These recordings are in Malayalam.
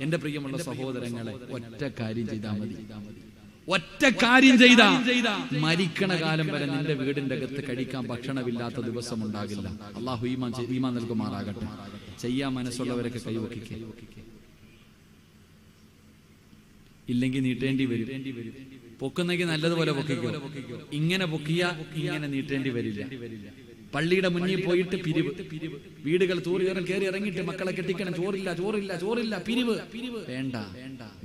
എന്റെ പ്രിയമുള്ള സഹോദരങ്ങളെ, ഒറ്റ കാര്യം ചെയ്താൽ മതി. ഒറ്റ കാര്യം ചെയ്താ മരിക്കണ കാലം വരെ നിന്റെ വീടിന്റെ അകത്ത് കഴിക്കാൻ ഭക്ഷണമില്ലാത്ത ദിവസം ഉണ്ടാകില്ല. അള്ളാഹു ഈമാൻ നൽകുമാറാകട്ടെ. ചെയ്യാൻ മനസ്സുള്ളവരൊക്കെ കൈവക്കിക്കേ, ഇല്ലെങ്കിൽ നീട്ടേണ്ടി വരും. പൊക്കുന്നെങ്കിൽ നല്ലതുപോലെ പൊക്കിക്കോ. ഇങ്ങനെ പൊക്കിയ ഇങ്ങനെ നീട്ടേണ്ടി വരില്ല. പള്ളിയുടെ മുന്നിൽ പോയിട്ട് പിരിവ്, വീടുകൾ കയറി ഇറങ്ങിയിട്ട് മക്കളെ കെട്ടിക്കണം, ചോറില്ല, പിരിവ് വേണ്ട.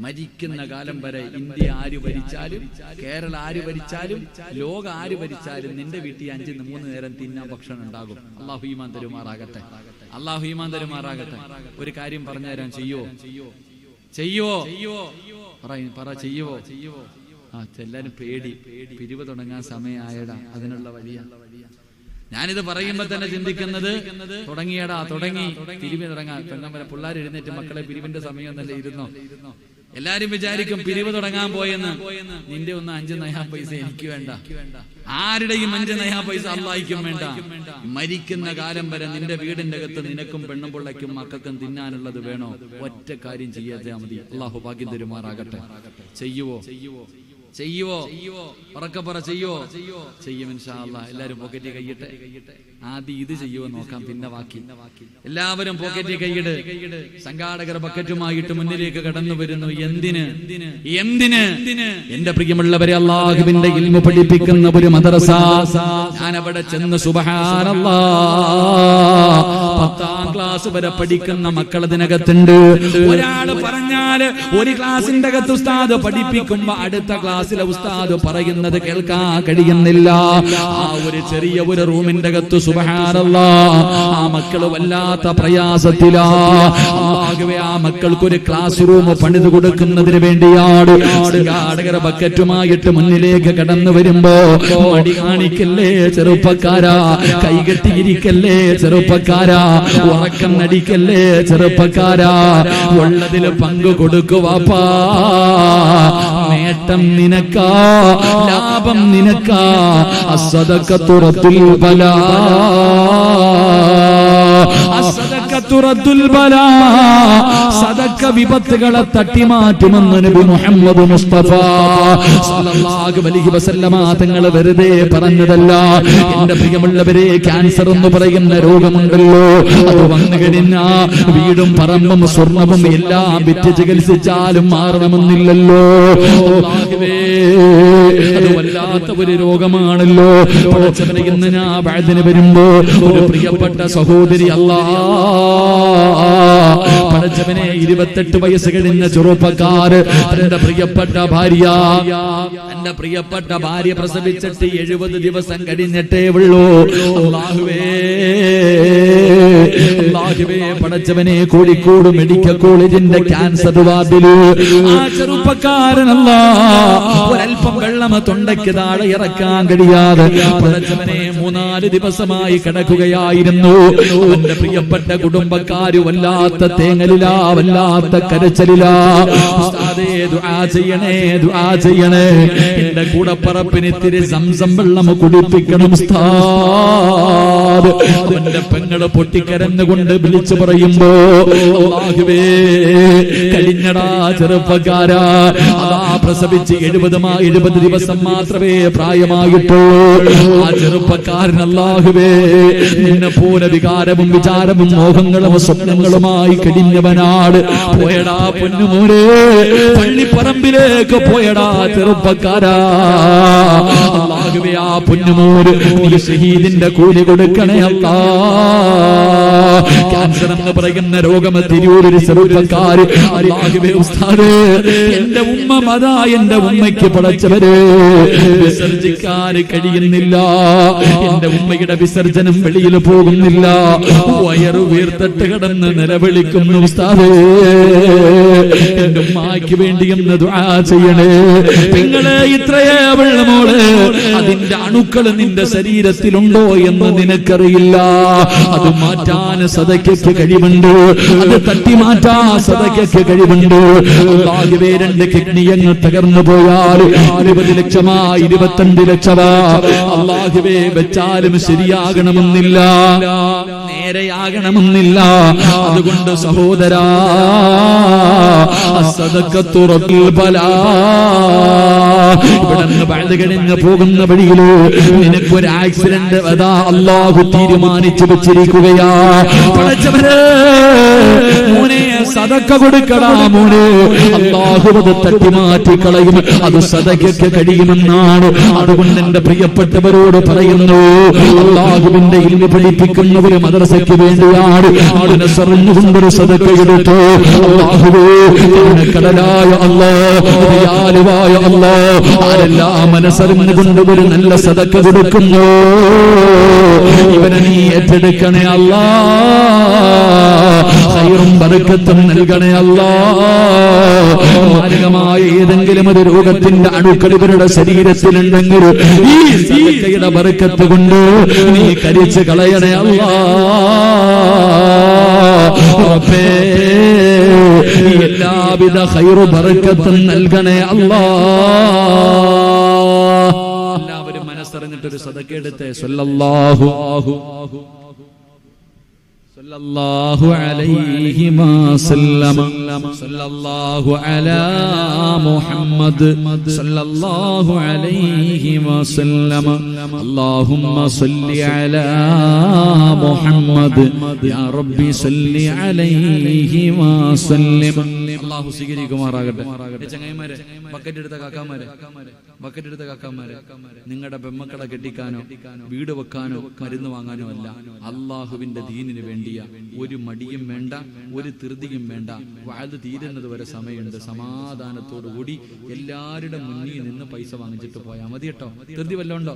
മരിക്കുന്ന കാലം വരെ ഇന്ത്യ ആര് ഭരിച്ചാലും, കേരള ആര് ഭരിച്ചാലും, ലോകം ആര് ഭരിച്ചാലും നിന്റെ വീട്ടിൽ 5-3 നേരം തിന്നാൻ ഭക്ഷണം ഉണ്ടാകും. അള്ളാഹു ഈമാൻ തരുമാറാകട്ടെ. ഒരു കാര്യം പറഞ്ഞുതരാൻ, ചെയ്യോ? പറ, ചെയ്യുവോ? എല്ലാരും പേടി. പിരിവ് തുടങ്ങാൻ സമയമായടാ, അതിനുള്ള വലിയ. ഞാനിത് പറയുമ്പോ തന്നെ ചിന്തിക്കുന്നത്, തുടങ്ങി പിരിവ് തുടങ്ങാൻ. പെണ്ണമ്പല പിള്ളേർ എഴുന്നേറ്റ് മക്കളെ പിരിവിന്റെ സമയം എന്നല്ലേ ഇരുന്നോ? എല്ലാരും വിചാരിക്കും പിരിവ് തുടങ്ങാൻ പോയെന്ന്. നിന്റെ ഒന്നും 5 നയാ പൈസ എനിക്ക് വേണ്ട, ആരുടെയും 5 നയാ പൈസ അള്ളാഹിക്കും വേണ്ട. മരിക്കുന്ന കാലം വരെ നിന്റെ വീടിന്റെ അകത്ത് നിനക്കും പെണ്ണും പിള്ളയ്ക്കും മക്കൾക്കും തിന്നാനുള്ളത് വേണോ? ഒറ്റ കാര്യം ചെയ്യാതെ മതി. അള്ളാഹു ഭാഗ്യം തരുമാറാകട്ടെ. ചെയ്യുവോ? ഉറക്കെ പറ, ചെയ്യും ഇൻഷാ അല്ലാഹ്. എല്ലാരും പോക്കറ്റിൽ കൈയിട്ടെ. ആദ്യം ഇത് ചെയ്യുവോ നോക്കാം, പിന്നെ ബാക്കി. എല്ലാവരും പോക്കറ്റിൽ കൈയിട്. സംഘാടകർ ബക്കറ്റുമായിട്ട് മുന്നിലേക്ക് കടന്നു വരുന്നു. എന്തിന്? എന്റെ പ്രിയമുള്ളവരെ, അല്ലാഹുവിന്റെ ഇൽമു പഠിപ്പിക്കുന്ന ഒരു മദ്രസ. ഞാൻ അവിടെ ചെന്ന് സുബ്ഹാനല്ലാഹ് 10ാം ക്ലാസ് വരെ പഠിക്കുന്ന മക്കൾ അതിനകത്തുണ്ട്. ഒരാള് പറഞ്ഞാല് ഒരു ക്ലാസിന്റെ അകത്ത് ഉസ്താദ് പഠിപ്പിക്കുമ്പോ അടുത്ത ക്ലാസ്സിലെ ഉസ്താദ് പറയുന്നത് കേൾക്കാൻ കഴിയുന്നില്ല. ആ ഒരു ചെറിയ ഒരു റൂമിന്റെ അകത്ത് സുബ്ഹാനല്ലാഹ് ആ മക്കള് വല്ലാത്ത പ്രയാസത്തിലാ. ആകെ ആ മക്കൾക്ക് ഒരു ക്ലാസ് റൂം പണിത് കൊടുക്കുന്നതിന് വേണ്ടിയാണ് സംഘാടകർ ബക്കറ്റുമായിട്ട് മുന്നിലേക്ക് കടന്നു വരുമ്പോ, മടി കാണിക്കല്ലേ ചെറുപ്പക്കാരാ, കൈകെട്ടിയിരിക്കല്ലേ ചെറുപ്പക്കാരാ, ഉറക്കം നടിക്കല്ലേ ചെറുപ്പക്കാരാ, ഉള്ളതില് പങ്കു കൊടുക്കുവാപ്പാ. നേട്ടം നിനക്കാ, ലാഭം നിനക്കാ. അസ്സദഖത്തു റദ്ദുൽ ബലാ, അസ്സദഖത്തു റദ്ദുൽ ബലാ. സദഖ വിപത്തുകളെ തട്ടിമാറ്റുമെന്ന് നബി മുഹമ്മദ് മുസ്തഫ സല്ലല്ലാഹു അലൈഹി വസല്ലമ തങ്ങൾ വെറുതെ പറഞ്ഞതല്ല. എന്റെ പ്രിയമുള്ളവരെ, ക്യാൻസർ എന്ന് പറയുന്ന രോഗമുണ്ടല്ലോ, അത് വന്നു കഴിഞ്ഞാ വീടും പറമ്പും സ്വർണവും എല്ലാം വിറ്റ് ചികിത്സിച്ചാലും മാറണമെന്നില്ലല്ലോ. അത് വല്ലാത്ത ഒരു രോഗമാണല്ലോ. ഇന്ന് ഞാൻ വഅദിന് വരുമ്പോ ഒരു പ്രിയപ്പെട്ട സഹോദരി, പടച്ചവനെ 28 വയസ്സ് കഴിഞ്ഞ ചെറുപ്പക്കാര്, എന്റെ പ്രിയപ്പെട്ട ഭാര്യ പ്രസവിച്ചിട്ട് 70 ദിവസം കഴിഞ്ഞിട്ടേ ഉള്ളൂ. അല്ലാഹുവേ പടച്ചവനെ, കോഴിക്കോട് മെഡിക്കൽ കോളേജിന്റെ ക്യാൻസർ വാർഡില് ആ ചെറുപ്പക്കാരനല്ല ഒരൽപ്പം വെള്ളം തൊണ്ടയ്ക്ക് താഴെ ഇറക്കാൻ കഴിയാതെ പടച്ചവനെ 3-4 ദിവസമായി കിടക്കുകയായിരുന്നു. എന്റെ പ്രിയപ്പെട്ട കുടുംബക്കാര് വല്ലാത്ത തേങ്ങലിലാ, വല്ലാത്ത കരച്ചലിലാ. ഉസ്താദേ ദുആ ചെയ്യണേ. എന്റെ കൂടപ്പറപ്പിന് ഇത്തിരി സംസം വെള്ളം കുടിപ്പിക്കണം ഉസ്താദ്. അവന്റെ പെങ്ങള് പൊട്ടിക്കരന്നുകൊണ്ട് വിളിച്ചു പറയുമ്പോ, അല്ലാഹുവേ കഴിഞ്ഞടാ ചെറുപ്പക്കാരാ, അതാ പ്രസവിച്ച് 70 ദിവസം മാത്രമേ പ്രായമായിട്ടുള്ളൂ. ആ ചെറുപ്പക്കാരൻ അല്ലാഹുവേ നിന്നെ പോലെ വികാരവും വിചാരവും മോഹങ്ങളും സ്വപ്നങ്ങളുമായി കഴിഞ്ഞവനാട്. പോയടാ പൊന്നുമോനെ, പള്ളിപ്പറമ്പിലേക്ക് പോയടാ ചെറുപ്പക്കാരാ. അല്ലാഹുവേ ആ പൊന്നുമോന് നീ ഷഹീദിന്റെ കൂലി കൊടുക്കണേ അല്ലാ. ക്യാൻസർ എന്ന് പറയുന്ന രോഗം തിരൂരിൽ ചെറുപ്പക്കാര്. അല്ലാഹുവേ ഉസ്താദേ, എന്റെ ഉമ്മ മതാ, എന്റെ ഉമ്മയ്ക്ക് പടച്ചവരെ വിസർജിക്കാൻ കഴിയുന്നില്ല. എന്റെ ഉമ്മയുടെ വിസർജനം വെളിയിൽ പോകുന്നില്ല. വയറു വീർത്തിട്ട് കിടന്ന് നിലവിളിക്കുന്നു ഉസ്താദേ, എന്റെ ഉമ്മാക്ക് വേണ്ടി എന്ന് ദുആ ചെയ്യണേ. നിങ്ങളെ ഇത്രയേ വെള്ളമോള്, അതിന്റെ അണുക്കൾ നിന്റെ ശരീരത്തിലുണ്ടോ എന്ന് നിനക്കറിയില്ല. അത് മാറ്റാൻ സദഖയ്ക്ക് കഴിവുണ്ട്, അത് തട്ടി മാറ്റാൻ സദഖയ്ക്ക് കഴിവുണ്ട്. അല്ലാഹുവേ 2 കിഡ്നി അങ്ങ് തകർന്നു പോയാൽ 20 ലക്ഷമാ 25 ലക്ഷമാ അല്ലാഹുവേ വെച്ചാലും ശരിയാകണമെന്നില്ല. നേരെയാകണമെന്നില്ല. അതുകൊണ്ട് സഹോദരാ, അസ്സദഖത്തു റബ്ബുൽ ബലാ, ഇവിടുന്ന് വഴുതി കഴിഞ്ഞ് പോകുന്ന വഴിയില് നിനക്കൊരു ആക്സിഡന്റ് അതാ അല്ലാഹു തീരുമാനിച്ചു വെച്ചിരിക്കുകയാ. പടച്ചവനെ, മോനെ സദഖ കൊടുക്കടാ മോനെ, അല്ലാഹു അത് തട്ടിമാറ്റി കളയും, അത് സദഖയ്ക്ക് കഴിയുമെന്നാണ്. അതുകൊണ്ട് എന്റെ പ്രിയപ്പെട്ടവരോട് പറയുന്നു, അല്ലാഹുവിന്റെ ഇൽമു പഠിപ്പിക്കുന്ന ഒരു മദ്രസയ്ക്ക് വേണ്ടിയാണ് മനസ്സറിഞ്ഞുകൊണ്ടൊരു സദഖ എടുത്തു. അല്ലാഹുവേ, കടലായ അല്ലാഹ്, ദയാലുവായ അല്ലാഹ്, ആരെല്ലാം മനസ്സറിഞ്ഞുകൊണ്ട് ഒരു നല്ല സദഖ കൊടുക്കുന്നു, ഇവനെ നീ ഏറ്റെടുക്കണേ അല്ലാഹ്. ഖൈറും ബറക്കത്തും നൽകണേ അല്ലാഹ്. മാരകമായ ഏതെങ്കിലും ഒരു രോഗത്തിന്റെ അണുക്കൾ ഇവരുടെ ശരീരത്തിലുണ്ടെങ്കിൽ ഈ സദഖയുടെ ബറക്കത്ത് കൊണ്ട് നീ കരിച്ചു കളയണേ അല്ലാഹ്. റബ്ബേ, എല്ലാവിധ ഖൈറു ബറക്കത്തും നൽകണേ അല്ലാഹ്. എല്ലാവരും മനസ്സറിഞ്ഞിട്ടൊരു സദഖ എടുത്തേ. സല്ലല്ലാഹു സല്ലല്ലാഹു അലൈഹി വസല്ലം, സല്ലല്ലാഹു അലാ മുഹമ്മദ്, സല്ലല്ലാഹു അലൈഹി വസല്ലം. അല്ലാഹുമ്മ സല്ലി അലാ മുഹമ്മദ്, യാ റബ്ബി സല്ലി അലൈഹി വസല്ലം. അല്ലാഹു സ്വീകരിക്കുമാറാകട്ടെ. ചങ്ങായിമാരെ, ബക്കറ്റ് എടുത്ത കാക്കാമാരെ, നിങ്ങളുടെ പെമ്മക്കളെ കെട്ടിക്കാനോ വീട് വെക്കാനോ മരുന്ന് വാങ്ങാനോ അല്ല, അല്ലാഹുവിന്റെ ദീനിന് വേണ്ടിയ ഒരു മടിയും വേണ്ട, ഒരു ധൃതിയും വേണ്ട. വഅദ് തീരുന്നത് വരെ സമയമുണ്ട്. സമാധാനത്തോടുകൂടി എല്ലാവരുടെ മുന്നിൽ നിന്ന് പൈസ വാങ്ങിച്ചിട്ട് പോയാൽ മതി കേട്ടോ. ധൃതി വല്ലതും ഉണ്ടോ?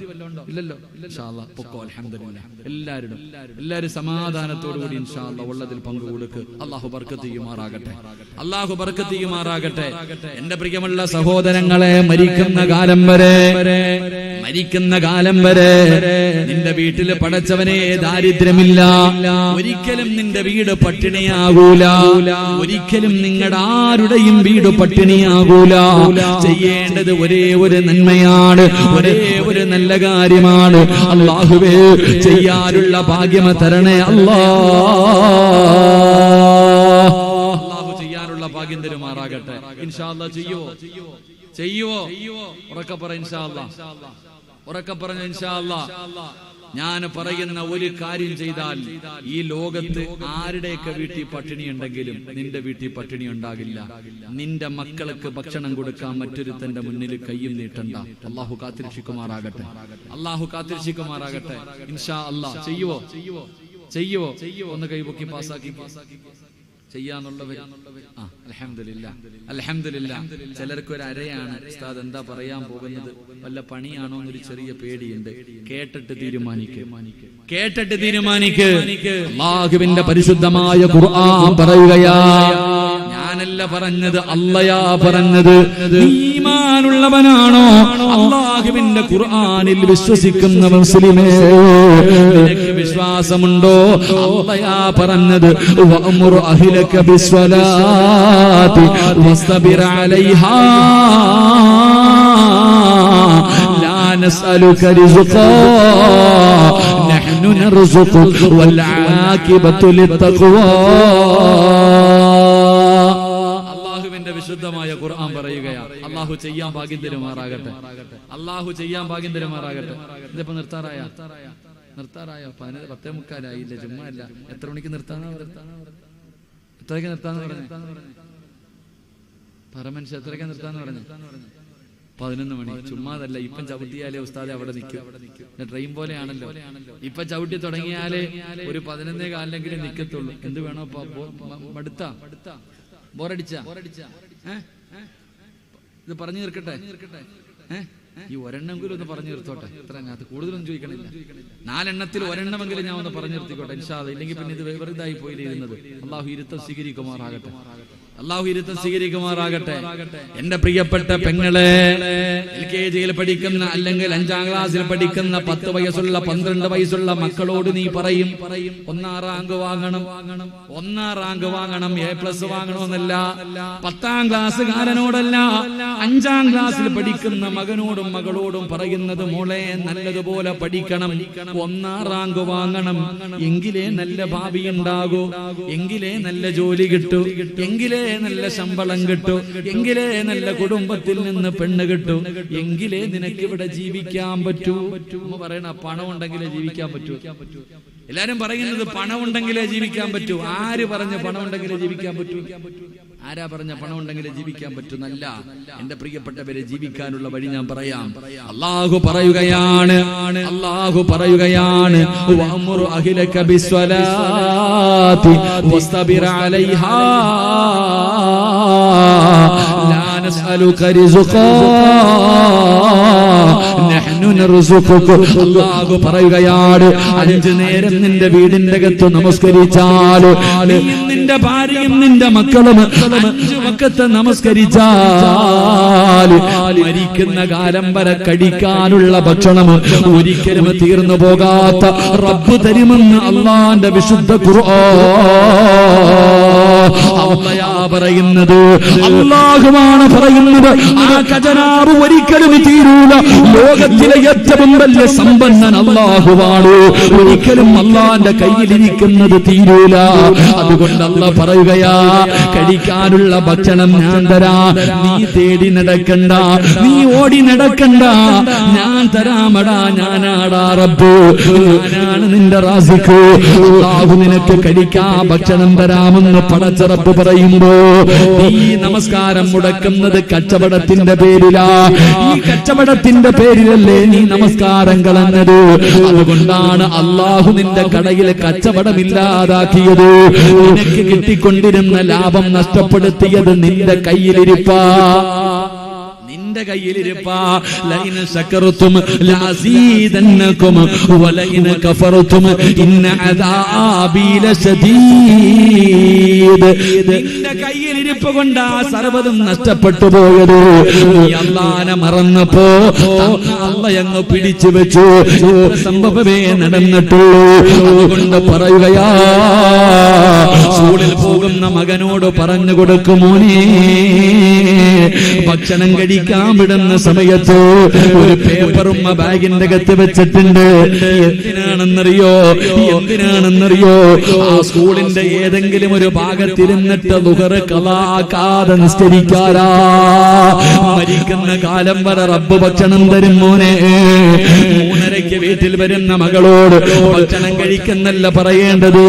ഇല്ലല്ലോ. ഇൻഷാ അല്ലാഹ് പൊക്കോ. അൽഹംദുലില്ലാഹ്. എല്ലാവരും സമാധാനത്തോടുകൂടി ഇൻഷാ അല്ലാഹ് ഉള്ളതിൽ പങ്കു കൊടുക്ക്. അല്ലാഹു ബർക്കത്ത് ചെയ്യുമാറാകട്ടെ. അല്ലാഹു ബർക്കത്ത് ചെയ്യുമാറാകട്ടെ. എന്റെ പ്രിയമുള്ള സഹോദരങ്ങളെ, മരിക്കുന്ന കാലം വരെ നിന്റെ വീട്ടിൽ പടച്ചവനെ ദാരിദ്ര്യമില്ല. ഒരിക്കലും നിന്റെ വീട് പട്ടിണിയാകൂല. ഒരിക്കലും നിങ്ങളുടെ ആരുടെയും വീട് പട്ടിണിയാകൂല. ചെയ്യേണ്ടത് ഒരേ ഒരു നന്മയാണ്, ഒരേ ഒരു നല്ല കാര്യമാണ്. അല്ലാഹുവേ, ചെയ്യാനുള്ള ഭാഗ്യം തരണേ അല്ലാഹ്. ചെയ്യാനുള്ള ഭാഗ്യം തരുമാറാകട്ടെ. ഇൻഷാ അല്ലാഹ്. ചെയ്യുവോ? ഉറക്കെ പറ ഇൻഷാ അല്ലാഹ്. ഉറക്കെ പറഞ്ഞ ഇൻഷാ അല്ലാഹ്. ഞാൻ പറയുന്ന ഒരു കാര്യം ചെയ്താൽ ഈ ലോകത്ത് ആരുടെയൊക്കെ വീട്ടിൽ പട്ടിണി ഉണ്ടെങ്കിലും നിന്റെ വീട്ടിൽ പട്ടിണി ഉണ്ടാകില്ല. നിന്റെ മക്കൾക്ക് ഭക്ഷണം കൊടുക്കാൻ മറ്റൊരുത്തന്റെ മുന്നിൽ കയ്യും നീട്ടണ്ട. അല്ലാഹു കാത്തിരക്ഷിക്കുമാറാകട്ടെ. ഇൻഷാ അല്ലാഹ്. ചെയ്യുവോ? ഒന്ന് കൈപൊക്കി പാസാക്കി ചെയ്യാന്നുള്ളവർ. അൽഹംദുലില്ലാഹ്. ചിലർക്ക് ഒരു അരയാണ്. ഉസ്താദ് എന്താ പറയാൻ പോകുന്നത്, വല്ല പണിയാണോ എന്നൊരു ചെറിയ പേടിയുണ്ട്. കേട്ടിട്ട് തീരുമാനിക്ക്. അല്ലാഹുവിന്റെ പരിശുദ്ധമായ ഖുർആൻ പറയുകയാ, ഞാനല്ല പറഞ്ഞത്, അല്ലയാ പറഞ്ഞത്. ഈമാനുള്ളവനാണോ അല്ലാഹുവിന്റെ ഖുർആനിൽ വിശ്വസിക്കുന്ന മുസ്ലിമേ? നിനക്ക് വിശ്വാസമുണ്ടോ? അല്ലയാ പറഞ്ഞത്, വഅ്മുർ അഹ്ലക ബിസ്സലാത്തി വസ്തബിർ അലൈഹാ ലാ നസ്അലുക റിസ്ഖാ നഹ്നു നർസുഖുക വൽ ആഖിബത്തു ലിത്തഖ്വാ. വിശുദ്ധമായ ഖുർആൻ പറയുകയാ. അല്ലാഹു ചെയ്യാൻ ഭാഗ്യം തരുമാറാകട്ടെ. ഇതിപ്പോ നിർത്താറായോ? 10:45 ചുമ്മാ അല്ല. എത്ര മണിക്ക് നിർത്താന്ന് പറഞ്ഞു? പരമനുഷ്യ എത്രയ്ക്ക് നിർത്താന്ന് പറഞ്ഞു? 11 മണി. ചുമ്മാതല്ല. ഇപ്പം ചവിട്ടിയാലേ ഉസ്താദെ അവിടെ നിൽക്കും. ട്രെയിൻ പോലെയാണല്ലോ. ഇപ്പൊ ചവിട്ടി തുടങ്ങിയാലേ ഒരു 11:15 നിൽക്കത്തുള്ളൂ. എന്ത് വേണോ? മടുത്താ? ബോറടിച്ച? ഇത് പറഞ്ഞു തീർക്കട്ടെ. ഈ ഒരെണ്ണമെങ്കിലും ഒന്ന് പറഞ്ഞു നിർത്തോട്ടെ. എത്ര അതിനകത്ത് കൂടുതലൊന്നും ചോദിക്കണില്ല. 4 എണ്ണത്തിൽ ഒരെണ്ണമെങ്കിലും ഞാൻ ഒന്ന് പറഞ്ഞു നിർത്തിക്കോട്ടെ ഇൻഷാ അല്ലാഹ്. ഇല്ലെങ്കിൽ പിന്നെ ഇത് വെറുതായി പോയിരുന്നത്. അല്ലാഹു ഇരുത്തം സ്വീകരിക്കുമാറാകട്ടെ. അള്ളാഹു ഇരുത്തം സ്വീകരിക്കുമാറാകട്ടെ. എന്റെ പ്രിയപ്പെട്ട പെങ്ങളെ, LKG പഠിക്കുന്ന അല്ലെങ്കിൽ 5ാം ക്ലാസ്സിൽ പഠിക്കുന്ന 10 വയസ്സുള്ള 12 വയസ്സുള്ള മക്കളോട് നീ പറയും 1ാം റാങ്ക് വാങ്ങണം, 1ാം റാങ്ക് വാങ്ങണം, A+ വാങ്ങണമെന്നല്ല. 10ാം ക്ലാസ്സുകാരനോടല്ല, 5ാം ക്ലാസ്സിൽ പഠിക്കുന്ന മകനോടും മകളോടും പറയുന്നത് മോളെ നല്ലതുപോലെ പഠിക്കണം, 1ാം റാങ്ക് വാങ്ങണം, എങ്കിലേ നല്ല ഭാവി ഉണ്ടാകൂ, എങ്കിലേ നല്ല ജോലി കിട്ടൂ, എങ്കിലേ നല്ല ശമ്പളം കിട്ടൂ, എങ്കിലേ നല്ല കുടുംബത്തിൽ നിന്ന് പെണ്ണ് കിട്ടൂ, എങ്കിലേ നിനക്ക് ഇവിടെ ജീവിക്കാൻ പറ്റൂ. പറയണ പണം ഉണ്ടെങ്കിലേ ജീവിക്കാൻ പറ്റൂ. എല്ലാരും പറയുന്നത് പണം ഉണ്ടെങ്കിലേ ജീവിക്കാൻ പറ്റൂ. ആര് പറഞ്ഞ പണം ഉണ്ടെങ്കിലേ ജീവിക്കാൻ പറ്റൂ? ആരാ പറഞ്ഞ പണം ഉണ്ടെങ്കിലേ ജീവിക്കാൻ പറ്റുന്നല്ല. എന്റെ പ്രിയപ്പെട്ടവരെ, ജീവിക്കാനുള്ള വഴി ഞാൻ പറയാം. അല്ലാഹു പറയുകയാണ്, വഅ്മുറു അഹ്ലക ബിസ്സലാത്തി വസ്തബിർ അലൈഹാ ലാ നസ്അലുക റിസ്ഖാ നഹ്നു നർസുഖുക. അല്ലാഹു പറയുകയാണ്, 5 നേരം നിന്റെ വീടിന്റെ അകത്ത് നമസ്കരിച്ചാൽ, നീയും നിന്റെ ഭാര്യയും നിന്റെ മക്കളും 5 വഖത്ത് നമസ്കരിച്ചാൽ മരിക്കുന്ന കാലം വരെ കഴിക്കാനുള്ള ഭക്ഷണം ഒരിക്കലും തീർന്നു പോകാത്ത റബ്ബ് തരുമെന്ന് അല്ലാഹുവിന്റെ വിശുദ്ധ ഖുർആൻ. അല്ലാഹു പറയുന്നത്, അല്ലാഹുവാണ് പറയുന്നത്, ആ ഖജനാവ് ഒരിക്കലും തീരൂല. ലോകത്തിലെ ഏറ്റവും വലിയ സമ്പന്നൻ അല്ലാഹുവാണ്. ഒരിക്കലും അല്ലാഹുവിന്റെ കയ്യിലിരിക്കുന്നത് തീരൂല. അതുകൊണ്ട് അല്ലാഹു പറയുകയാ, കഴിക്കാനുള്ള ഭക്ഷണം ഞാൻ തരാ, നീ തേടി നടക്കണ്ട, നീ ഓടി നടക്കണ്ട, ഞാൻ തരാമടാ, ഞാനാടാ റബ്ബ്, ഞാനാണ് നിന്റെ റാസിഖ്. അല്ലാഹു നിനക്ക് കഴിക്കാൻ ഭക്ഷണം തരാമെന്ന് പടച്ച റബ്ബ് പറയുമ്പോ ഈ നമസ്കാരം മുടക്കുന്നത് കച്ചവടത്തിന്റെ പേരിലാ. ഈ കച്ചവടത്തിന്റെ പേരിലല്ലേ നീ നമസ്കാരം കളഞ്ഞത്? അതുകൊണ്ടാണ് അല്ലാഹു നിന്റെ കടയിൽ കച്ചവടമില്ലാതാക്കിയത്. നിനക്ക് കിട്ടിക്കൊണ്ടിരുന്ന ലാഭം നഷ്ടപ്പെടുത്തിയത് നിന്റെ കയ്യിലിരിപ്പാ, നിന്റെ കയ്യിലിരിപ്പാ. ലൈന ശകർതും ലഅസീദന്നകും വലൈന കഫർതും ഇന്ന അദാബി ലശദീദ്. നിന്റെ കയ്യിലിരിപ്പ് കൊണ്ടാ സർവ്വതും നഷ്ടപ്പെട്ടു പോയത്. നീ അല്ലാഹനെ മറന്നപ്പോ അല്ലാഹ് അങ്ങ് പിടിച്ചു വെച്ചു. സംഭവമേ നടന്നിട്ടുള്ളൂ. അതുകൊണ്ട് പറയുകയാ, സ്കൂളിൽ പോകുന്ന മകനോട് പറഞ്ഞു കൊടുക്കും, മോനെ ഭക്ഷണം കഴിക്കാൻ വിടുന്ന സമയത്ത് ഒരു പേപ്പറും ബാഗിന്റെ അകത്ത് വെച്ചിട്ടുണ്ട്. എന്തിനാണെന്നറിയോ? ആ സ്കൂളിന്റെ ഏതെങ്കിലും ഒരു ഭാഗത്തിരുന്നിട്ട് ദുഹർ കളാക്കാതെ നിസ്കരിക്കാരാ. മരിക്കുന്ന കാലം വരെ റബ്ബ് ഭക്ഷണം തരും മോനെ. 3:30 വീട്ടിൽ വരുന്ന മകളോട് ഭക്ഷണം കഴിക്കുന്നല്ല പറയേണ്ടത്,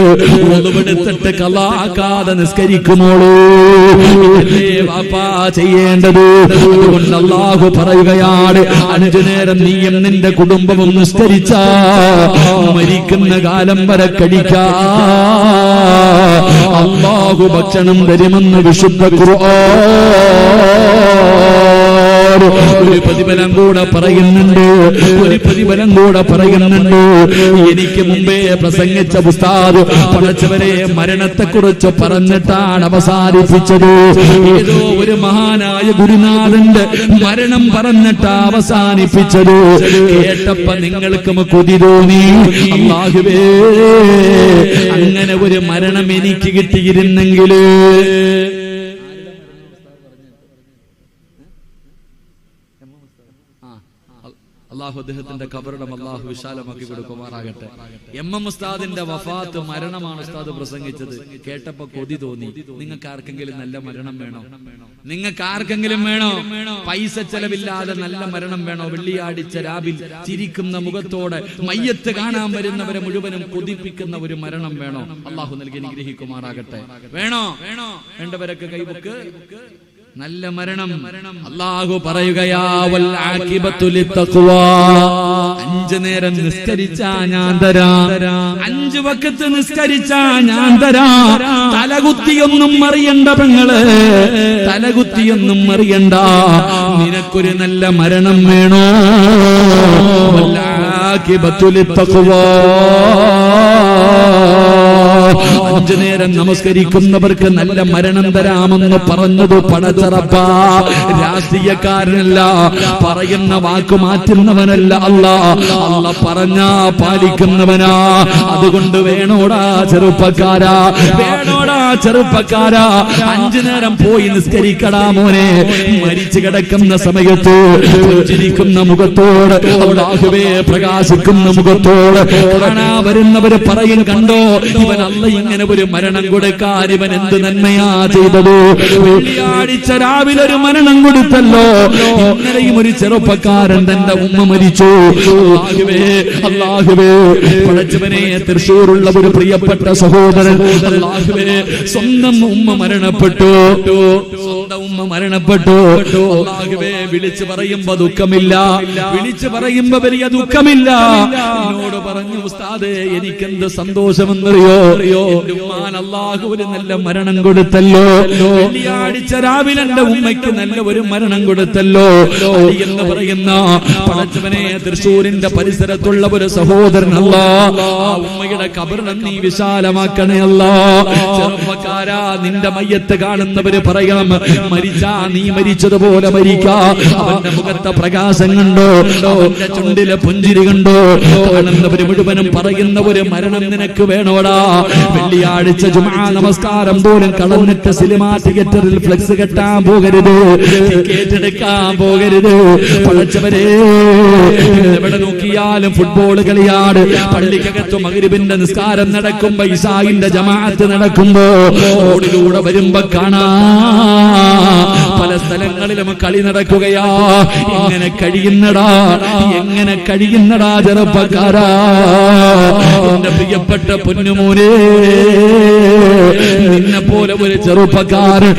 ഒന്നുമെടുത്തിട്ട് കളാക്കാതെ നിസ്കരിക്കുമോളൂ, വാപ്പാ ചെയ്യേണ്ടത്. അതുകൊണ്ട് അല്ലാഹു പറയുകയാണ്, 5 നേരം നീയും നിന്റെ കുടുംബവും നിസ്കരിച്ചാ മരിക്കുന്ന കാലം വരെ കഴിക്കാ അല്ലാഹു ഭക്ഷണം തരുമെന്ന് വിശുദ്ധ ഖുർആൻ. ഒരു പ്രതിഫലം കൂടെ പറയുന്നുണ്ട്. എനിക്ക് മുമ്പേ പ്രസംഗിച്ച ഉസ്താദ് പഠിച്ചവരെ മരണത്തെക്കുറിച്ച് പറഞ്ഞിട്ടാണ് അവസാനിപ്പിച്ചത്. ഏതോ ഒരു മഹാനായ ഗുരുനാഥന്റെ മരണം പറഞ്ഞിട്ടാ അവസാനിപ്പിച്ചത്. കേട്ടപ്പോ നിങ്ങൾക്കും കൊതി തോന്നി, അല്ലാഹുവേ അങ്ങനെ ഒരു മരണം എനിക്ക് കിട്ടിയിരുന്നെങ്കില്. അല്ലാഹു അദ്ദേഹത്തിന്റെ ഖബറിടം അല്ലാഹു വിശാലമാക്കി കൊടുക്കുമാറാകട്ടെ. MM ഉസ്താദിന്റെ വഫാത്ത് മരണമാണ് ഉസ്താദ് പ്രസംഗിച്ചത്. കേട്ടപ്പോ കൊതി തോന്നി. നിങ്ങൾക്ക് ആർക്കെങ്കിലും നല്ല മരണം വേണോ? നിങ്ങൾക്ക് ആർക്കെങ്കിലും വേണോ? പൈസ ചെലവില്ലാതെ നല്ല മരണം വേണോ? വെള്ളിയാടിച്ച രാവിൽ ചിരിക്കുന്ന മുഖത്തോടെ മയ്യത്ത് കാണാൻ വരുന്നവരെ മുഴുവനും കൊതിപ്പിക്കുന്ന ഒരു മരണം വേണോ? അല്ലാഹു നൽകി അനുഗ്രഹിക്കുമാറാകട്ടെ. വേണോ? വേണ്ടവരൊക്കെ കൈവക്ക്. നല്ല മരണം അല്ലാഹു പറയുകയാ, വൽ ആഖിബത്തു ലിത്തഖ്വാ. 5 നേരം നിസ്കരിച്ചാ ഞാൻ തരാം, 5 വഖത്ത് നിസ്കരിച്ചാ ഞാൻ തരാം. തലകുത്തിയൊന്നും അറിയണ്ട പെങ്ങളെ, തലകുത്തിയൊന്നും അറിയണ്ട. നിനക്കൊരു നല്ല മരണം വേണോ? വൽ ആഖിബത്തു ലിത്തഖ്വാ. 5 നേരം നമസ്കരിക്കുന്നവർക്ക് നല്ല മരണം തരാമെന്ന് പറഞ്ഞത് പടച്ചറപ്പാ. രാഷ്ട്രീയക്കാരനല്ല, പറയുന്ന വാക്ക് മാറ്റുന്നവനല്ല അല്ലാഹ് പറഞ്ഞാ പാലിക്കുന്നവനാ. അതുകൊണ്ട് വേണോടാ ചെറുപ്പക്കാരാ, വേണോടാ ചെറുപ്പക്കാരാ, 5 നേരം പോയി നിസ്കരിക്കടാ മോനെ. മരിച്ചു കിടക്കുന്ന സമയത്ത് പുഞ്ചിരിക്കുന്ന മുഖത്തോട്, അല്ലാഹുവേ പ്രകാശിക്കുന്ന മുഖത്തോട് കാണാ വരുന്നവര് പറയും, കണ്ടോ ഇവൻ അല്ല ഇങ്ങനെ ഒരു മരണം കൊടുക്കാൻ ഇവൻ എന്ത് നന്മയാ ചെയ്തത്. വെള്ളിയാഴ്ച രാവിലെ ഒരു മരണം കൊടുത്തല്ലോ. ഇന്നലെയും ഒരു ചെറുപ്പക്കാരൻ തന്റെ ഉമ്മ മരിച്ചു. അല്ലാഹുവേ പടച്ചവനെ, തൃശ്ശൂരുള്ള ഒരു പ്രിയപ്പെട്ട സഹോദരൻ, അല്ലാഹുവേ സ്വന്തം ഉമ്മ മരണപ്പെട്ടു, സ്വന്തം ഉമ്മ മരണപ്പെട്ടു. അല്ലാഹുവേ വിളിച്ചു പറയുമ്പോ ദുഃഖമില്ല, വിളിച്ചു പറയുമ്പോ വലിയ ദുഃഖമില്ല. എന്നോട് പറഞ്ഞു, ഉസ്താദേ എനിക്കെന്ത് സന്തോഷമെന്നറിയോ, ഉമ്മാൻ അല്ലാഹു ഒരു നല്ല മരണം കൊടുത്തല്ലോ. വെള്ളിയാഴ്ച രാവിലെ എന്റെ ഉമ്മയ്ക്ക് നല്ല ഒരു മരണം കൊടുത്തല്ലോ എന്ന് പറയുന്ന പടച്ചവനെ, തൃശ്ശൂരിന്റെ പരിസരത്തുള്ള ഒരു സഹോദരൻ അല്ലാഹ് ആ ഉമ്മയുടെ ഖബറിനെ നീ വിശാലമാക്കണേ അല്ലാഹ്. ചെറുപ്പക്കാരാ, നിന്റെ മയ്യത്ത് കാണുന്നവര് പറയാം, മരിച്ചാ നീ മരിച്ചതുപോലെ മരിക്കാ. അവന്റെ മുഖത്തെ പ്രകാശം കണ്ടോ, അവന്റെ ചുണ്ടിലെ പുഞ്ചിരി കണ്ടോ. കാണുന്നവര് മുഴുവനും പറയുന്ന ഒരു മരണം നിനക്ക് വേണോടാ. വെള്ളിയാഴ്ച ജുമാ നമസ്കാരം പോലും കളഞ്ഞിട്ട് സിനിമാ തിയേറ്ററിൽ ഫ്ലെക്സ് കെട്ടാൻ പോകരുത്, ടിക്കറ്റ് എടുക്കാൻ പോകരുത്. പടച്ചവരെ, എവിടെ നോക്കിയാലും ഫുട്ബോൾ കളിയാണ്. പള്ളിക്കകത്ത് മഗ്രിബിന്റെ നിസ്കാരം നടക്കുമ്പോ, ഇശാഇന്റെ ജമാഅത്ത് നടക്കുമ്പോ റോഡിലൂടെ വരുമ്പോ കാണാ പല സ്ഥലങ്ങളിലും കളി നടക്കുകയാ. എങ്ങനെ കഴിയുന്നടാ, എങ്ങനെ കഴിയുന്നടാ ചെറുപ്പക്കാരാ. എന്റെ പ്രിയപ്പെട്ട പൊന്നുമോനെ, നിന്നെ പോലെ ഒരു ചെറുപ്പക്കാരൻ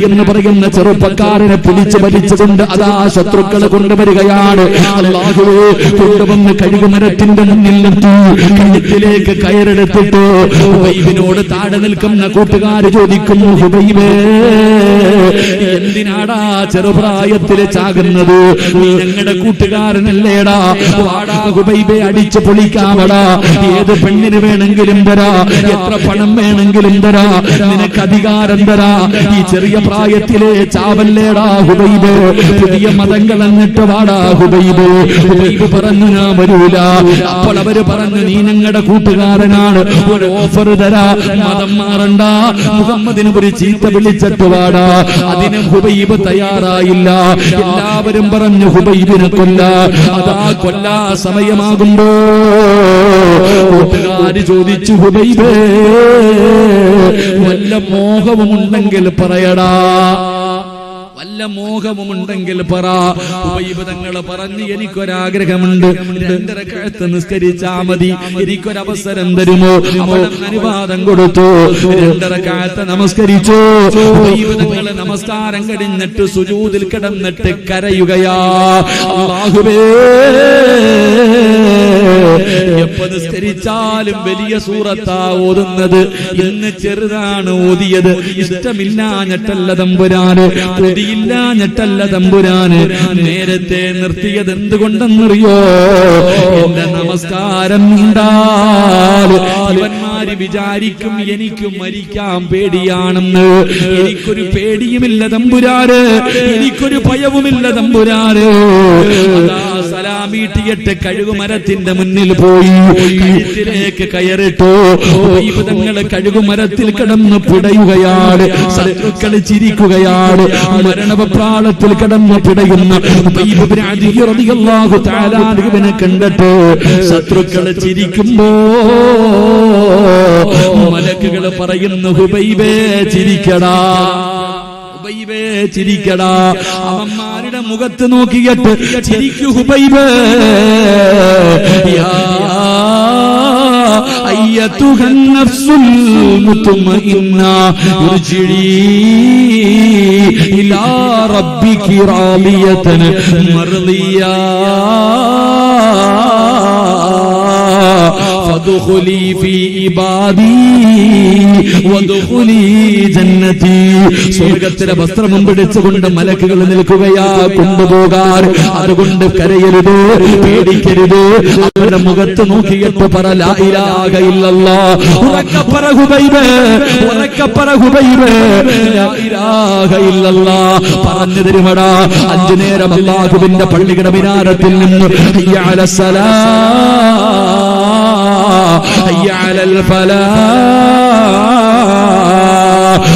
എന്ന് പറയുന്ന ചെറുപ്പക്കാരനെ പിടിച്ചു വലിച്ചുകൊണ്ട് അതാ ശത്രുക്കളെ കൊണ്ടുവരികയാണ്. അല്ലാഹുവേ, കൊണ്ടുവന്ന് കഴുകുമരത്തിന്റെ മുന്നിൽ നിർത്തി കഴുത്തിലേക്ക് കയറെടുത്തിട്ട് ഹുബൈബിനോട് താഴെ നിൽക്കുന്ന കൂട്ടുകാർ ചോദിക്കുന്നു, ഹുബൈബേ എന്തിനാടാ ചെറുപ്രായത്തില് ചാകുന്നത്? നീ ഞങ്ങളുടെ കൂട്ടുകാരനല്ലേടാ, വാടാ ഹുബൈബേ അടിച്ചു പൊളിക്കാമടാ. ഏത് പെണ്ണിന് വേണമെങ്കിലും തരാ, എത്ര പണം വേണമെങ്കിലും തരാ, നിനക്ക് അധികാരം തരാ. ഈ ചെറിയ പ്രായത്തിലെ ചാവല്ലേടാ ഹുബൈബ്, പുതിയ മതങ്ങൾ എന്നിട്ട് വാടാ ഹുബൈബ്. ഹുബൈബ് പറഞ്ഞു, ഞാൻ വരൂല. അപ്പോൾ അവര് പറഞ്ഞു, നീ ഞങ്ങളുടെ കൂട്ടുകാരനാണ്, ഒരു ഓഫർ തരാ, മതം മാറണ്ട, മുഹമ്മദിന് ഒരു ചീത്ത വിളിച്ചിട്ട് വാടാ. അതിന് ഹുബൈബ് തയ്യാറായില്ല. എല്ലാവരും പറഞ്ഞു, ഹുബൈബിനെ കൊല്ല. അതാ കൊല്ലാ സമയമാകുമ്പോ കൂട്ടുകാര് ചോദിച്ചു, ഹുബൈബേ വല്ല മോഹവുമുണ്ടെങ്കിൽ പറയടാ, വല്ല മോഹവുമുണ്ടെങ്കിൽ പറ. ഹുബൈബ് തങ്ങൾ പറഞ്ഞു, എനിക്കൊരാഗ്രഹമുണ്ട്, 2 റക്അത്ത് നിസ്കരിച്ചാ മതി, എനിക്കൊരവസരം തരുമോ? അവൻ അനുവാദം കൊടുത്തു. 2 റക്അത്ത് നമസ്കരിച്ചു. ഹുബൈബ് തങ്ങൾ നമസ്കാരം കഴിഞ്ഞിട്ട് സുജൂദിൽ കിടന്നിട്ട് കരയുകയാ. അല്ലാഹുവേ, എപ്പോ നിസ്കരിച്ചാലും വലിയ സൂറത്താ ഓതുന്നത്, ഇന്ന് ചെറുതാണ് ഓതിയത്. ഇഷ്ടമില്ലാഞ്ഞിട്ടല്ല തമ്പുരാന്, കൊതിയില്ലാഞ്ഞിട്ടല്ല തമ്പുരാന് നേരത്തെ നിർത്തിയത് എന്തുകൊണ്ടെന്നറിയോ? എന്റെ നമസ്കാരം നീണ്ടാൽ ഇവന്മാര് വിചാരിക്കും എനിക്ക് മരിക്കാൻ പേടിയാണെന്ന്. എനിക്കൊരു പേടിയുമില്ല തമ്പുരാന്, എനിക്കൊരു ഭയവുമില്ല തമ്പുരാന്. സലാമീട്ടിയിട്ട് കഴുകുമരത്തിന്റെ മുന്നിൽ പോയി കഴുത്തിലേക്ക് കയറിട്ടു. തങ്ങള് കഴുകുമരത്തിൽ കിടന്ന് പിടയുകയാണ്. ശത്രുക്കൾ ചിരിക്കുകയാണ്. മരണപ്രാളത്തിൽ കിടന്ന് പിടയുന്ന റളിയല്ലാഹു കണ്ടിട്ട് ശത്രുക്കൾ ചിരിക്കുമ്പോ മലക്കുകൾ പറയുന്നു, ഹുബൈബേ ചിരിക്കടാ, ഹുബൈബേ ചിരിക്കടാ. അവന്മാരുടെ മുഖത്ത് നോക്കിയിട്ട് ചിരിക്കു ഹുബൈബേ. യാ അയ്യതുഹൻ നഫ്സുൽ മുത്മഇന്ന ഇർജിഇ ഇലാ റബ്ബികി റാദിയതൻ മർദിയാ ഫദ്ഖുലി ഫീ ഇബാദി വദ്ഖുലീ ജന്നതി. സ്വർഗ്ഗത്തിലെ വസ്ത്രം പിടിച്ചുകൊണ്ട് മലക്കുകൾ നിൽക്കുകയാ കൊണ്ടുപോകാൻ. അതുകൊണ്ട് കരയരുത്, പേടിക്കരുത്. അവരുടെ മുഖത്ത് നോക്കിയിട്ട് പറ ലാ ഇലാഹ ഇല്ലല്ലാഹ്. ഉറക്കെ പറ ഹുബൈബ്, ഉറക്കെ പറ ഹുബൈബ്, ലാ ഇലാഹ ഇല്ലല്ലാഹ് പറഞ്ഞു തരുമടാ. 5 നേരം അല്ലാഹുവിന്റെ പള്ളിയുടെ മിനാരത്തിൽ നിന്ന് ഹയ്യ അലസ്സലാ ഹയ്യ അലൽ ഫലാഹ്.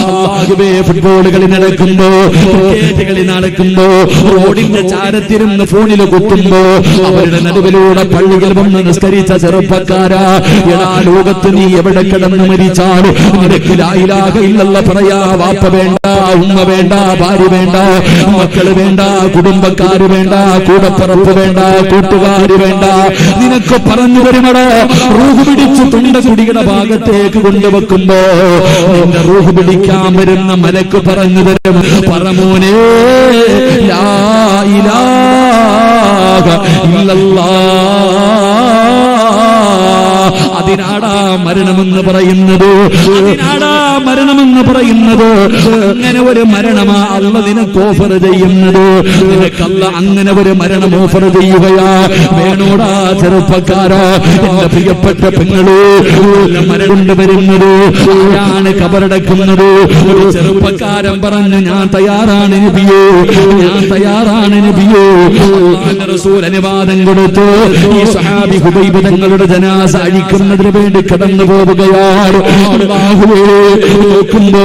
അല്ലാഹുവേ, ഫുട്ബോൾ കളി നടക്കുമ്പോ, ക്രിക്കറ്റ് കളി നടക്കുമ്പോ, റോഡിന്റെ ചാരത്തിരുന്ന് ഫോണിൽ കുത്തുമ്പോ, അവരുടെ നടുവിലൂടെ പള്ളികൾ വന്ന് നിസ്കരിച്ച ചെറുപ്പക്കാരാ, എടാ ലോകത്ത് നീ എവിടെ കിടന്ന് മരിച്ചാണ് നിനക്ക് ലാ ഇലാഹ ഇല്ലല്ലാഹ് പറയാ. വാപ്പ വേണ്ട, ഉമ്മ വേണ്ട, ഭാര്യ വേണ്ട, മക്കള് വേണ്ട, കുടുംബക്കാര് വേണ്ട, കൂടപ്പറപ്പ് വേണ്ട, കൂട്ടുകാര് വേണ്ട. നിനക്ക് പറഞ്ഞു തരുമടോ. റൂഹ് പിടിച്ച് തൊണ്ടക്കുടിയുടെ ഭാഗത്തേക്ക് കൊണ്ടുവെക്കുമ്പോ നിന്റെ റൂഹ് പിടിക്കാൻ വരുന്ന മലക്ക് പറഞ്ഞു തരും, പറമോനെ ലാ ഇലാഹ ഇല്ലല്ലാഹ്. അതിനാടാ മരണമെന്ന് പറയുന്നത്, അതിനാടാ മരണമെന്ന് പറയുന്നത്. അങ്ങനെ ഒരു മരണമാ അല്ല നിനക്ക് ഓഫർ ചെയ്യുന്നത്. നിനക്കല്ല അങ്ങനെ ഒരു മരണം ഓഫർ ചെയ്യുകയാ. വേണോടാ ചെറുപ്പക്കാരാ, എന്റെ പ്രിയപ്പെട്ട പെങ്ങള്, മരണം കൊണ്ടുവരുന്നത് ആരാണ് കബറടക്കുന്നത്? ഒരു ചെറുപ്പക്കാരൻ പറഞ്ഞു, ഞാൻ തയ്യാറാണ് നബിയേ, ഞാൻ തയ്യാറാണ് നബിയേ. അല്ലാഹുവിന്റെ റസൂൽ അനുവാദം കൊടുത്തു. ഈ സ്വഹാബി ഹുബൈബ് തങ്ങളുടെ ജനാസ അഴിക്കുന്നതിന് വേണ്ടി കടന്നു പോവുകയാണ്. അല്ലാഹുവേ, നോക്കുമ്പോ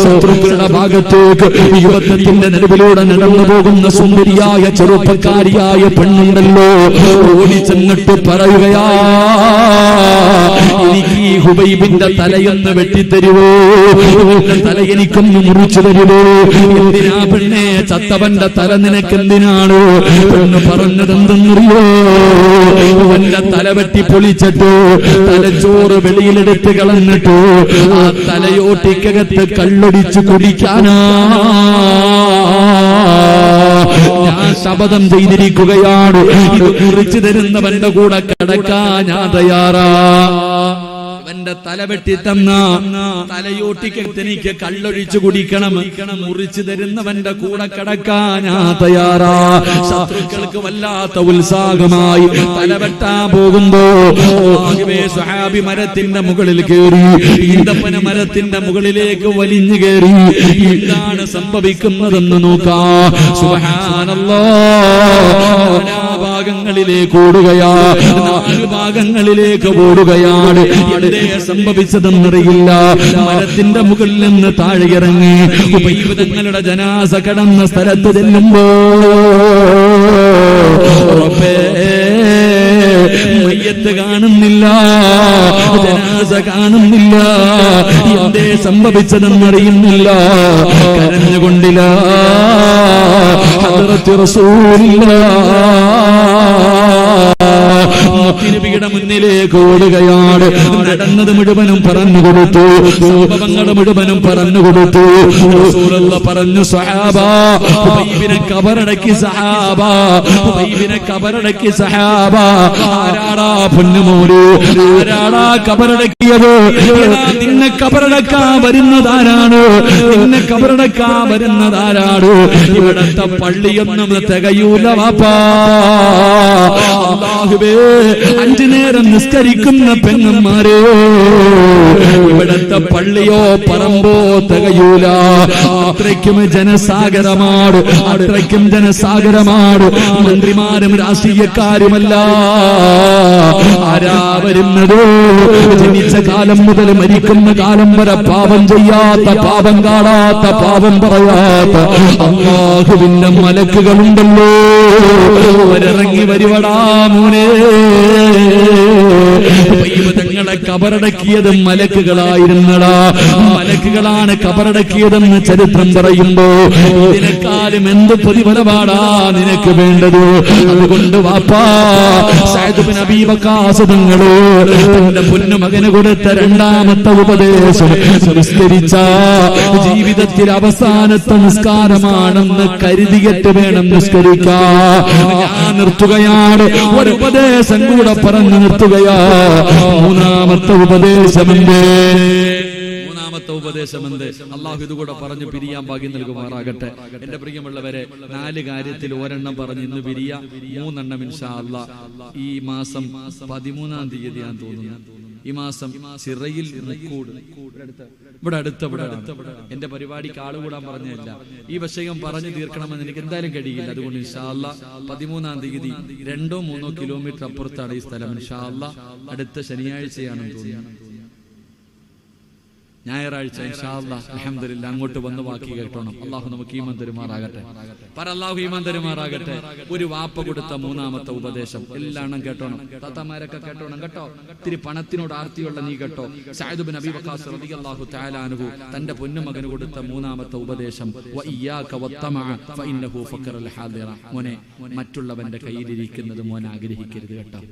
ശത്രുക്കളുടെ ഭാഗത്തേക്ക് യുവത്വത്തിന്റെ നടുവിലൂടെ നടന്നു പോകുന്ന സുന്ദരിയായ ചെറുപ്പക്കാരിയായ പെണ്ണുണ്ടല്ലോ, ഓടി ചെന്നിട്ട് പറയുകയാ, എനിക്ക് ഈ ഹുബൈബിന്റെ തലയൊന്ന് വെട്ടിത്തരുവോ, ഇവന്റെ തല എനിക്കൊന്ന് മുറിച്ചു തരുവോ. എന്തിനാ പെണ്ണെ, ചത്തവന്റെ തല നിനക്കെന്തിനാണ്? പെണ്ണ് പറഞ്ഞതെന്തെന്നറിയോ? ഇവന്റെ തല വെട്ടി പൊളിച്ചിട്ട് തലച്ചോറ് വെളിയിലെടുത്ത് കളഞ്ഞിട്ട് ആ തലയോട്ടിക്കകത്ത് കള്ളൊടിച്ചു കുടിക്കാനാ ഞാൻ ശപഥം ചെയ്തിരിക്കുകയാണ്. ഇത് കുറിച്ചു തരുന്നവന്റെ കൂടെ കിടക്കാൻ ഞാൻ തയ്യാറാ. അവന്റെ തല വെട്ടി തന്ന തലയോട്ടിക്കകത്ത് എനിക്ക് കള്ളൊഴിച്ചു കുടിക്കണം. മുറിച്ചു തരുന്നവന്റെ കൂടെ കിടക്കാൻ ഞാൻ തയ്യാറാ. ശത്രുക്കൾക്ക് വല്ലാത്ത ഉത്സാഹമായി തല വെട്ടാൻ പോകുമ്പോ സ്വഹാബി മരത്തിന്റെ മുകളിൽ കയറി, ഈന്തപ്പന മരത്തിന്റെ മുകളിലേക്ക് വലിഞ്ഞു കയറി. എന്താണ് സംഭവിക്കുന്നതെന്ന് നോക്കാം. സുബ്ഹാനല്ലാഹ്, ഭാഗങ്ങളിലേക്ക് ഓടുകയാ, 4 ഭാഗങ്ങളിലേക്ക് ഓടുകയാണ്. എന്തേ സംഭവിച്ചതെന്നറിയില്ല. മരത്തിന്റെ മുകളിൽ നിന്ന് താഴെ ഇറങ്ങി ഹുബൈബ് തങ്ങളുടെ ജനാസ കടന്ന സ്ഥലത്ത് ചെല്ലുമ്പോ മയ്യത്ത് കാണുന്നില്ല, ജനാസ കാണുന്നില്ല. എന്തേ സംഭവിച്ചതെന്നറിയുന്നില്ല. കരഞ്ഞുകൊണ്ടില്ല ഹദ്റത്ത് റസൂലുള്ളാഹ് നബിയുടെ മുന്നിലേക്ക് ഓടുകയാണ്. നടന്നത് മുഴുവനും പറഞ്ഞു കൊടുത്തു, സംഭവങ്ങൾ മുഴുവനും പറഞ്ഞു കൊടുത്തു. റസൂലുള്ളാഹ് പറഞ്ഞു, സഹാബാ, ഹുബൈബിനെ കബറടക്കി സഹാബ, ഹുബൈബിനെ കബറടക്കി സഹാബ. ആരാടാ പൊന്നുമോര്, ആരാടാ കബറടക്കിയത്? നിന്നെ കബറടക്കാൻ വരുന്നതാരാണ്? നിന്നെ കബറടക്കാൻ വരുന്നതാരാണ്? ഇവിടത്തെ പള്ളിയൊന്നും തികയൂല വാപ്പാ. അല്ലാഹുവേ, 5 നേരം നിസ്കരിക്കുന്ന പെങ്ങന്മാരെ, ഇവിടത്തെ പള്ളിയോ പറമ്പോ തികയൂല. അത്രയ്ക്കും ജനസാഗരമാണ്, അത്രയ്ക്കും ജനസാഗരമാണ്. മന്ത്രിമാരും രാഷ്ട്രീയക്കാരുമല്ല. ആരാ വരുന്നത്? ജനിച്ച കാലം മുതൽ മരിക്കുന്ന കാലം വരെ പാപം ചെയ്യാത്ത, പാപം കാണാത്ത, പാപം പറയാത്ത അല്ലാഹുവിന്റെ മലക്കുകളുണ്ടല്ലോ. അവരിറങ്ങി വരുവടാ മോനെ. തങ്ങളെ കബറടക്കിയത് മലക്കുകളായിരുന്നടാ. മലക്കുകളാണ് കബറടക്കിയതെന്ന് ചരിത്രം പറയുമ്പോ ഇതിനെക്കാളും എന്ത് പ്രതിഫലമാടാ നിനക്ക് വേണ്ടത്? അതുകൊണ്ട് വാപ്പാ, സഅദ് ഇബ്നു അബീ വഖാസ് തങ്ങള് തന്റെ പൊന്നുമകന് കൊടുത്ത 2ാമത്തെ ഉപദേശം, നിസ്കരിച്ച ജീവിതത്തിൽ അവസാനത്തെ നിസ്കാരമാണെന്ന് കരുതിയിട്ട് വേണം നിസ്കരിക്കാൻ. ഞാൻ നിർത്തുകയാണ്. ഒരു ഉപദേശം കൂടെ പറഞ്ഞു നിർത്തുകയാ. 3ാമത്തെ ഉപദേശമെന്തേ? ഉപദേശം എന്ത്? അള്ളാഹു ഇതുകൂടെ പറഞ്ഞു പിരിയാൻ ഭാഗ്യം നൽകുമാറാകട്ടെ. എന്റെ പ്രിയമുള്ളവരെ, 4 കാര്യത്തിൽ ഒരെണ്ണം പറഞ്ഞ് ഇന്ന് പിരിയാ, 3 എണ്ണം ഇൻഷാ അല്ലാഹ് ഈ മാസം 13-ാം തീയതിയാന്ന് തോന്നുന്നു. ഈ മാസം ചിറയിൽ ഇവിടെ അടുത്ത എന്റെ പരിപാടിക്ക് ആളുകൂടാൻ പറഞ്ഞതല്ല, ഈ വിഷയം പറഞ്ഞു തീർക്കണമെന്ന് എനിക്ക് എന്തായാലും കഴിയില്ല. അതുകൊണ്ട് ഇൻഷാ അല്ലാഹ് 13-ാം തീയതി 2-3 കിലോമീറ്റർ അപ്പുറത്താണ് ഈ സ്ഥലം. ഇൻഷാ അല്ലാഹ് അടുത്ത ശനിയാഴ്ചയാണെന്ന് തോന്നുന്നു, ഞായറാഴ്ച ഇൻഷാ അല്ലാഹ് അൽഹംദുലില്ലാഹ് അങ്ങോട്ട് വന്ന് ബാക്കി കേട്ടോണം. അള്ളാഹു നമുക്ക് ഈമാൻ തരുമാറാകട്ടെ. അള്ളാഹു ഈമാൻ തരുമാറാകട്ടെ. ഒരു വാപ്പ കൊടുത്ത 3-ാമത്തെ ഉപദേശം എല്ലാം കേട്ടോണം. താത്താമാരൊക്കെ കേട്ടോണം കേട്ടോ. ഇത്തിരി പണത്തിനോട് ആർത്തിയുള്ള നീ കേട്ടോ. സഅദ് ഇബ്നു അബീ വഖാസ് റളിയല്ലാഹു തആല അൻഹു തന്റെ പൊന്നുമകന് കൊടുത്ത 3-ാമത്തെ ഉപദേശം, വഇയ്യാക വത്തമഅ ഫഇന്നഹു ഫഖറൽ ഹാദിറ. മോനെ, മറ്റുള്ളവന്റെ കയ്യിലിരിക്കുന്നത് മോൻ ആഗ്രഹിക്കരുത് കേട്ടോ.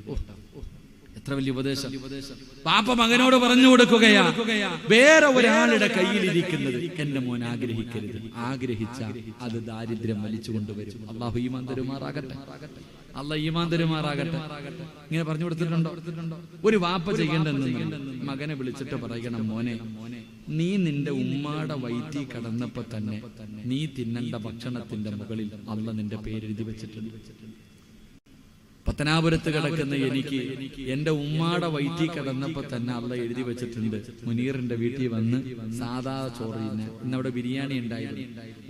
എത്ര വലിയ ഉപദേശം പാപ്പ മകനോട് പറഞ്ഞു കൊടുക്കുകയാ. വേറെ ഒരാളുടെ കയ്യിലിരിക്കുന്നത് എന്റെ മോൻ ആഗ്രഹിക്കരുത്. ആഗ്രഹിച്ചാൽ അത് ദാരിദ്ര്യം വലിച്ചു കൊണ്ടുവരും. അള്ളാഹു ഈമാൻ തരുമാറാകട്ടെ. അള്ളാഹ് ഈമാൻ തരുമാറാകട്ടെ. ഇങ്ങനെ പറഞ്ഞു കൊടുത്തിട്ടുണ്ടോ? ഒരു വാപ്പ ചെയ്യേണ്ടെന്ന് മകനെ വിളിച്ചിട്ട് പറയണം, മോനെ, നീ നിന്റെ ഉമ്മാടെ വയറ്റിൽ കടന്നപ്പോ തന്നെ നീ തിന്നേണ്ട ഭക്ഷണത്തിന്റെ മുകളിൽ അള്ളാഹ് നിന്റെ പേരെഴുതി വെച്ചിട്ടുണ്ട്. പത്തനാപുരത്ത് കിടക്കുന്ന എനിക്ക് എന്റെ ഉമ്മാടെ വയറ്റിൽ കിടന്നപ്പോ തന്നെ അള്ളാഹ് എഴുതി വെച്ചിട്ടുണ്ട്, മുനീറിന്റെ വീട്ടിൽ വന്ന് സാധാ ചോറിന് ഇന്നവിടെ ബിരിയാണി ഉണ്ടായിരുന്നു,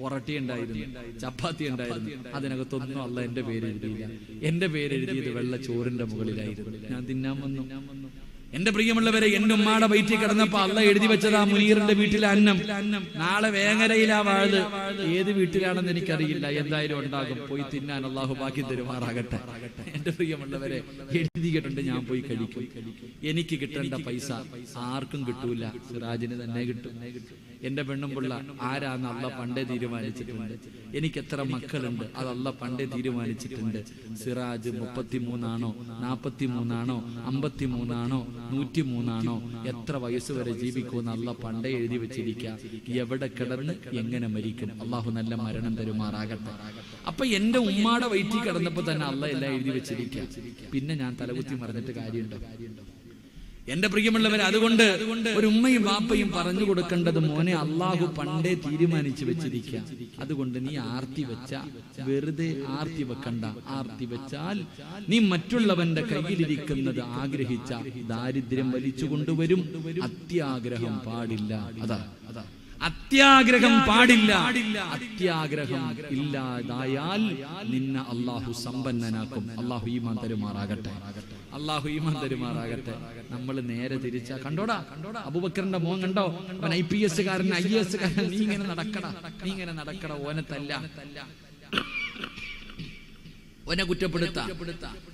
ഒറട്ടി ഉണ്ടായിരുന്നു, ചപ്പാത്തി ഉണ്ടായിരുന്നു. അതിനകത്തൊന്നും അള്ളാഹ് എന്റെ പേര് എഴുതിയില്ല. എന്റെ പേര് എഴുതിയത് വെള്ള ചോറിന്റെ മുകളിലായിരുന്നു. ഞാൻ തിന്നാൻ വന്നു. എന്റെ പ്രിയമുള്ളവരെ, എന്റെ ഉമ്മാടെ വയറ്റിൽ കിടന്നപ്പോ അള്ളാഹ് എഴുതി വെച്ചതാ മുനീറിന്റെ വീട്ടിലെ അന്നം. നാളെ വേങ്ങരയിലാ വാഴ്. ഏത് വീട്ടിലാണെന്ന് എനിക്കറിയില്ല, എന്തായാലും ഉണ്ടാകും. പോയി തിന്നാൻ അള്ളാഹു ബാക്കി തരുമാറാകട്ടെ. എന്റെ പ്രിയമുള്ളവരെ, എഴുതിയിട്ടുണ്ട്, ഞാൻ പോയി കഴിക്കും. എനിക്ക് കിട്ടേണ്ട പൈസ ആർക്കും കിട്ടൂല, സിറാജിന് തന്നെ കിട്ടും. എന്റെ പെണ്ണുമ്പിള്ള ആരാന്ന് അള്ളാഹ് പണ്ടേ തീരുമാനിച്ചിട്ടുണ്ട്. എനിക്ക് എത്ര മക്കളുണ്ട് അത് അള്ളാഹ് പണ്ടേ തീരുമാനിച്ചിട്ടുണ്ട്. സിറാജ് 33 ആണോ 43 ആണോ 53 ആണോ 103 ആണോ എത്ര വയസ്സ് വരെ ജീവിക്കുമെന്ന് അള്ളാഹ് പണ്ടേ എഴുതി വെച്ചിരിക്കുക. എവിടെ കിടന്ന് എങ്ങനെ മരിക്കും. അള്ളാഹു നല്ല മരണം തരുമാറാകട്ടെ. അപ്പൊ എന്റെ ഉമ്മാടെ വയറ്റിൽ കിടന്നപ്പോ തന്നെ അള്ളാഹ് എല്ലാം എഴുതി വെച്ചിരിക്കുക. പിന്നെ ഞാൻ തലകുത്തി മറിഞ്ഞിട്ട് കാര്യമുണ്ടോ? എന്റെ പ്രിയമുള്ളവരെ, അതുകൊണ്ട് ഒരു ഉമ്മയും വാപ്പയും പറഞ്ഞു കൊടുക്കേണ്ടത്, മോനെ, അള്ളാഹു പണ്ടേ തീരുമാനിച്ചു വെച്ചിരിക്കുക. അതുകൊണ്ട് നീ ആർത്തി വെച്ച വെറുതെ ആർത്തി വെക്കണ്ട. ആർത്തി വെച്ചാൽ നീ മറ്റുള്ളവന്റെ കയ്യിലിരിക്കുന്നത് ആഗ്രഹിച്ച ദാരിദ്ര്യം വലിച്ചു കൊണ്ടുവരും. അത്യാഗ്രഹം പാടില്ല. അതാ അത്യാഗ്രഹം പാടില്ല. അത്യാഗ്രഹം ഇല്ലാതായാൽ നിന്നെ അള്ളാഹു സമ്പന്നനാക്കും. അള്ളാഹു ഈമാൻ തരുമാറാകട്ടെ. അള്ളാഹു ഈമാൻ തരുമാറാകട്ടെ. നമ്മൾ നേരെ തിരിച്ചാ കണ്ടോടാ, അബൂബക്കറിന്റെ മോൻ കണ്ടോ, അവൻ IPS കാരൻ IAS കാരൻ. നീ ഇങ്ങനെ നടക്കട ഓനത്തല്ല, ഓനെ കുറ്റപ്പെടുത്ത.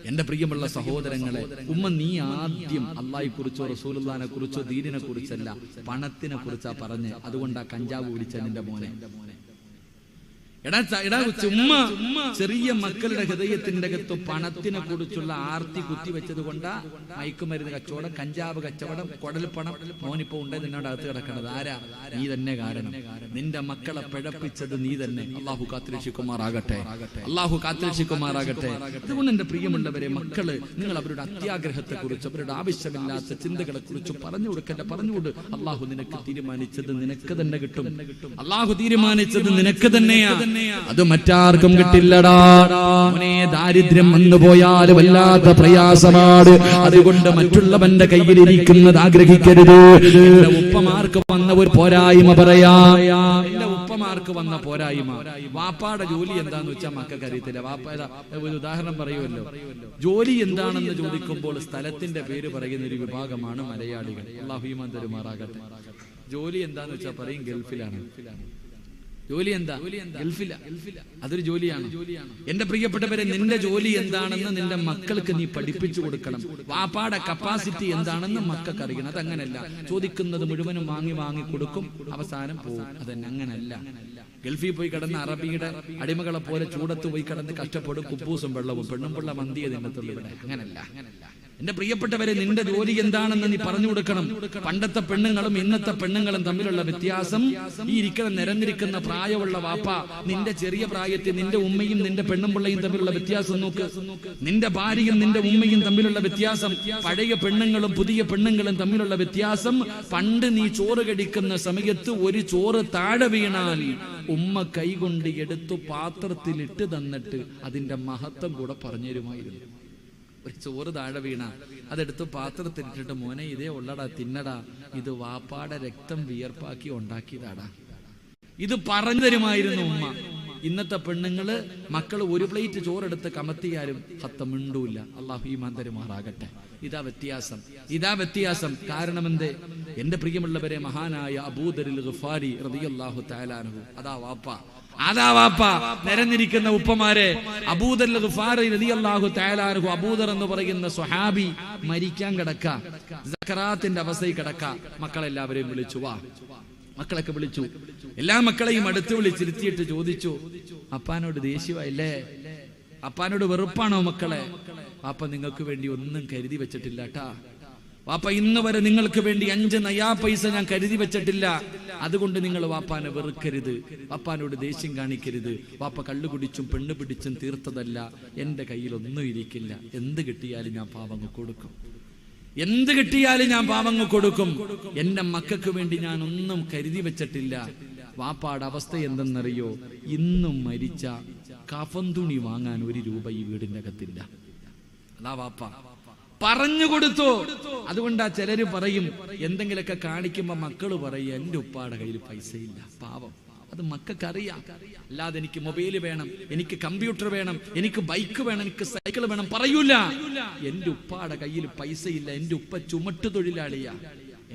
എന്റെ പ്രിയമുള്ള സഹോദരങ്ങളെ, ഉമ്മ, നീ ആദ്യം അള്ളാഹയെ കുറിച്ചോ റസൂലുള്ളാഹിനെ കുറിച്ചോ ദീനിനെ കുറിച്ചല്ല, പണത്തിനെ കുറിച്ചാ പറഞ്ഞ്. അതുകൊണ്ടാ കഞ്ചാവ് പിടിച്ച നിന്റെ മോനെ. ഉമ്മ ചെറിയ മക്കളുടെ ഹൃദയത്തിന്റെ അകത്ത് പണത്തിനെ കുറിച്ചുള്ള ആർത്തി കുത്തിവെച്ചത് കൊണ്ടാ മയക്കുമരുന്ന് കച്ചവടം, കഞ്ചാവ് കച്ചവടം, കുടൽപ്പണം മോനിപ്പോ ഉണ്ട് നിന്നോട് അകത്ത് കിടക്കണത്. ആരാ? നീ തന്നെ കാരണം. നിന്റെ മക്കളെ പിഴപ്പിച്ചത് നീ തന്നെ. അള്ളാഹു കാത്തുരക്ഷിക്കുമാറാകട്ടെ. അള്ളാഹു കാത്തുരക്ഷിക്കുമാറാകട്ടെ. അതുകൊണ്ട് എന്റെ പ്രിയമുള്ളവരെ, മക്കള്, നിങ്ങൾ അവരുടെ അത്യാഗ്രഹത്തെ കുറിച്ച്, അവരുടെ ആവശ്യമില്ലാത്ത ചിന്തകളെ കുറിച്ച് പറഞ്ഞു കൊടുക്കണ്ട. പറഞ്ഞുകൊട്, അള്ളാഹു നിനക്ക് തീരുമാനിച്ചത് നിനക്ക് തന്നെ കിട്ടും. അള്ളാഹു തീരുമാനിച്ചത് നിനക്ക് തന്നെയാ, അത് മറ്റാർക്കും കിട്ടില്ലടാ. ദാരിദ്ര്യം വന്നുപോയാൽ വല്ലാത്ത പ്രയാസമാണ്. അതുകൊണ്ട് മറ്റുള്ളവന്റെ കയ്യിലിരിക്കുന്നത് ആഗ്രഹിക്കരുത്. എന്റെ ഉപ്പമാർക്ക് വന്ന ഒരു പോരായ്മ പറയാ. എന്റെ ഉപ്പമാർക്ക് വന്ന പോരായ്മ, വാപ്പാടെ ജോലി എന്താന്ന് വെച്ചാൽ മക്കൾക്ക് അറിയത്തില്ല. വാപ്പ ഒരു ഉദാഹരണം പറയുമല്ലോ, ജോലി എന്താണെന്ന് ചോദിക്കുമ്പോൾ സ്ഥലത്തിന്റെ പേര് പറയുന്ന ഒരു വിഭാഗമാണ് മലയാളികൾ. അല്ലാഹു ഈമാൻ തരുമാറാകട്ടെ. ജോലി എന്താന്ന് വെച്ചാൽ പറയും ഗൾഫിലാണ്. ജോലി എന്താ? ഗൾഫില. അതൊരു ജോലിയാണ്. എന്റെ പ്രിയപ്പെട്ടവരെ, നിന്റെ ജോലി എന്താണെന്ന് നിന്റെ മക്കൾക്ക് നീ പഠിപ്പിച്ചു കൊടുക്കണം. വാപ്പാടെ കപ്പാസിറ്റി എന്താണെന്ന് മക്കൾക്ക് അറിയണം. അതങ്ങനല്ല ചോദിക്കുന്നത് മുഴുവനും വാങ്ങി കൊടുക്കും, അവസാനം പോകും. അതന്നെ, അങ്ങനല്ല. ഗൾഫിൽ പോയി കിടന്ന് അറബിയുടെ അടിമകളെ പോലെ ചൂടത്ത് പോയി കിടന്ന് കഷ്ടപ്പെടും, കുപ്പൂസും വെള്ളവും പെണ്ണും പിള്ള മന്തിയെ തിന്നത്തുള്ളൂ. ഇവിടെ അങ്ങനല്ല. എന്റെ പ്രിയപ്പെട്ടവരെ, നിന്റെ ജോലി എന്താണെന്ന് നീ പറഞ്ഞു കൊടുക്കണം. പണ്ടത്തെ പെണ്ണുങ്ങളും ഇന്നത്തെ പെണ്ണുങ്ങളും തമ്മിലുള്ള വ്യത്യാസം, ഈ ഇരിക്കുന്ന നിരന്നിരിക്കുന്ന പ്രായമുള്ള വാപ്പ, നിന്റെ ചെറിയ പ്രായത്തിൽ നിന്റെ ഉമ്മയും നിന്റെ പെണ്ണും പിള്ളയും തമ്മിലുള്ള വ്യത്യാസം നോക്ക്. നിന്റെ ഭാര്യയും നിന്റെ ഉമ്മയും തമ്മിലുള്ള വ്യത്യാസം, പഴയ പെണ്ണുങ്ങളും പുതിയ പെണ്ണുങ്ങളും തമ്മിലുള്ള വ്യത്യാസം. പണ്ട് നീ ചോറ് കടിക്കുന്ന സമയത്ത് ഒരു ചോറ് താഴെ വീണാൽ ഉമ്മ കൈകൊണ്ട് എടുത്തു പാത്രത്തിൽ ഇട്ട് തന്നിട്ട് അതിന്റെ മഹത്വം കൂടെ പറഞ്ഞു തരുമായിരുന്നു. ഒരു ചോറ് താഴെ വീണ അതെടുത്ത് പാത്രത്തിലിട്ടിട്ട്, മോനെ ഇതേ ഉള്ളടാ, തിന്നടാ, ഇത് വാപ്പാടെ രക്തം വിയർപ്പാക്കി ഉണ്ടാക്കിയതാടാ, ഇത് പറഞ്ഞു തരുമായിരുന്നു ഉമ്മ. ഇന്നത്തെ പെണ്ണുങ്ങള് മക്കള് ഒരു പ്ലേറ്റ് ചോറെടുത്ത് കമത്തിയാലും മിണ്ടൂല്ല. അള്ളാഹു ഈമാൻ തരുമാറാകട്ടെ. ഇതാ വ്യത്യാസം. കാരണം എന്തേ? എന്റെ പ്രിയമുള്ളവരെ, മഹാനായ അബൂദറിൽ ഗഫാരി റളിയല്ലാഹു തആല അൻഹു, അതാ വാപ്പ നിരന്നിരിക്കുന്ന ഉപ്പമാരെ, അബൂദർ ഗഫാരി റളിയല്ലാഹു തആല അൻഹു, അബൂദർ എന്ന് പറയുന്ന സ്വഹാബി മരിക്കാൻ കിടക്ക, സക്കറാത്തിന്റെ അവസ്ഥയിൽ കിടക്ക. മക്കളെല്ലാവരെയും വിളിച്ചു, വാ. മക്കളൊക്കെ വിളിച്ചു. എല്ലാ മക്കളെയും അടുത്ത് വിളിച്ചിരുത്തിയിട്ട് ചോദിച്ചു, അപ്പാനോട് ദേഷ്യമായില്ലേ? അപ്പാനോട് വെറുപ്പാണോ മക്കളെ? വാപ്പ നിങ്ങൾക്ക് വേണ്ടി ഒന്നും കരുതി വെച്ചിട്ടില്ല ട്ടാ. വാപ്പ ഇന്ന് വരെ നിങ്ങൾക്ക് വേണ്ടി 5 നയാ പൈസ ഞാൻ കരുതി വെച്ചിട്ടില്ല. അതുകൊണ്ട് നിങ്ങൾ വാപ്പാനെ വെറുക്കരുത്, വാപ്പാനോട് ദേഷ്യം കാണിക്കരുത്. വാപ്പ കള്ളു കുടിച്ചും പെണ്ണ് പിടിച്ചും തീർത്തതല്ല. എന്റെ കയ്യിൽ ഒന്നും ഇരിക്കില്ല. എന്ത് കിട്ടിയാലും ഞാൻ പാവങ്ങൾ കൊടുക്കും. എന്റെ മക്കൾക്ക് വേണ്ടി ഞാൻ ഒന്നും കരുതി വെച്ചിട്ടില്ല. വാപ്പാടെ അവസ്ഥ എന്തെന്നറിയോ? ഇന്നും മരിച്ച കഫൻ തുണി വാങ്ങാൻ 1 രൂപ ഈ വീടിന്റെ അകത്തില്ല. അതാ വാപ്പ പറഞ്ഞു കൊടുത്തു. അതുകൊണ്ടാ ചിലര് പറയും, എന്തെങ്കിലുമൊക്കെ കാണിക്കുമ്പോ മക്കള് പറയും, എന്റെ ഉപ്പാടെ കയ്യിൽ പൈസ ഇല്ല. പാവം, അത് മക്കൾക്കറിയാം. അല്ലാതെ എനിക്ക് മൊബൈല് വേണം, എനിക്ക് കമ്പ്യൂട്ടർ വേണം, എനിക്ക് ബൈക്ക് വേണം, എനിക്ക് സൈക്കിൾ വേണം പറയൂല. എന്റെ ഉപ്പാടെ കയ്യിൽ പൈസ ഇല്ല. എന്റെ ഉപ്പ ചുമട്ടു തൊഴിലാളിയാ.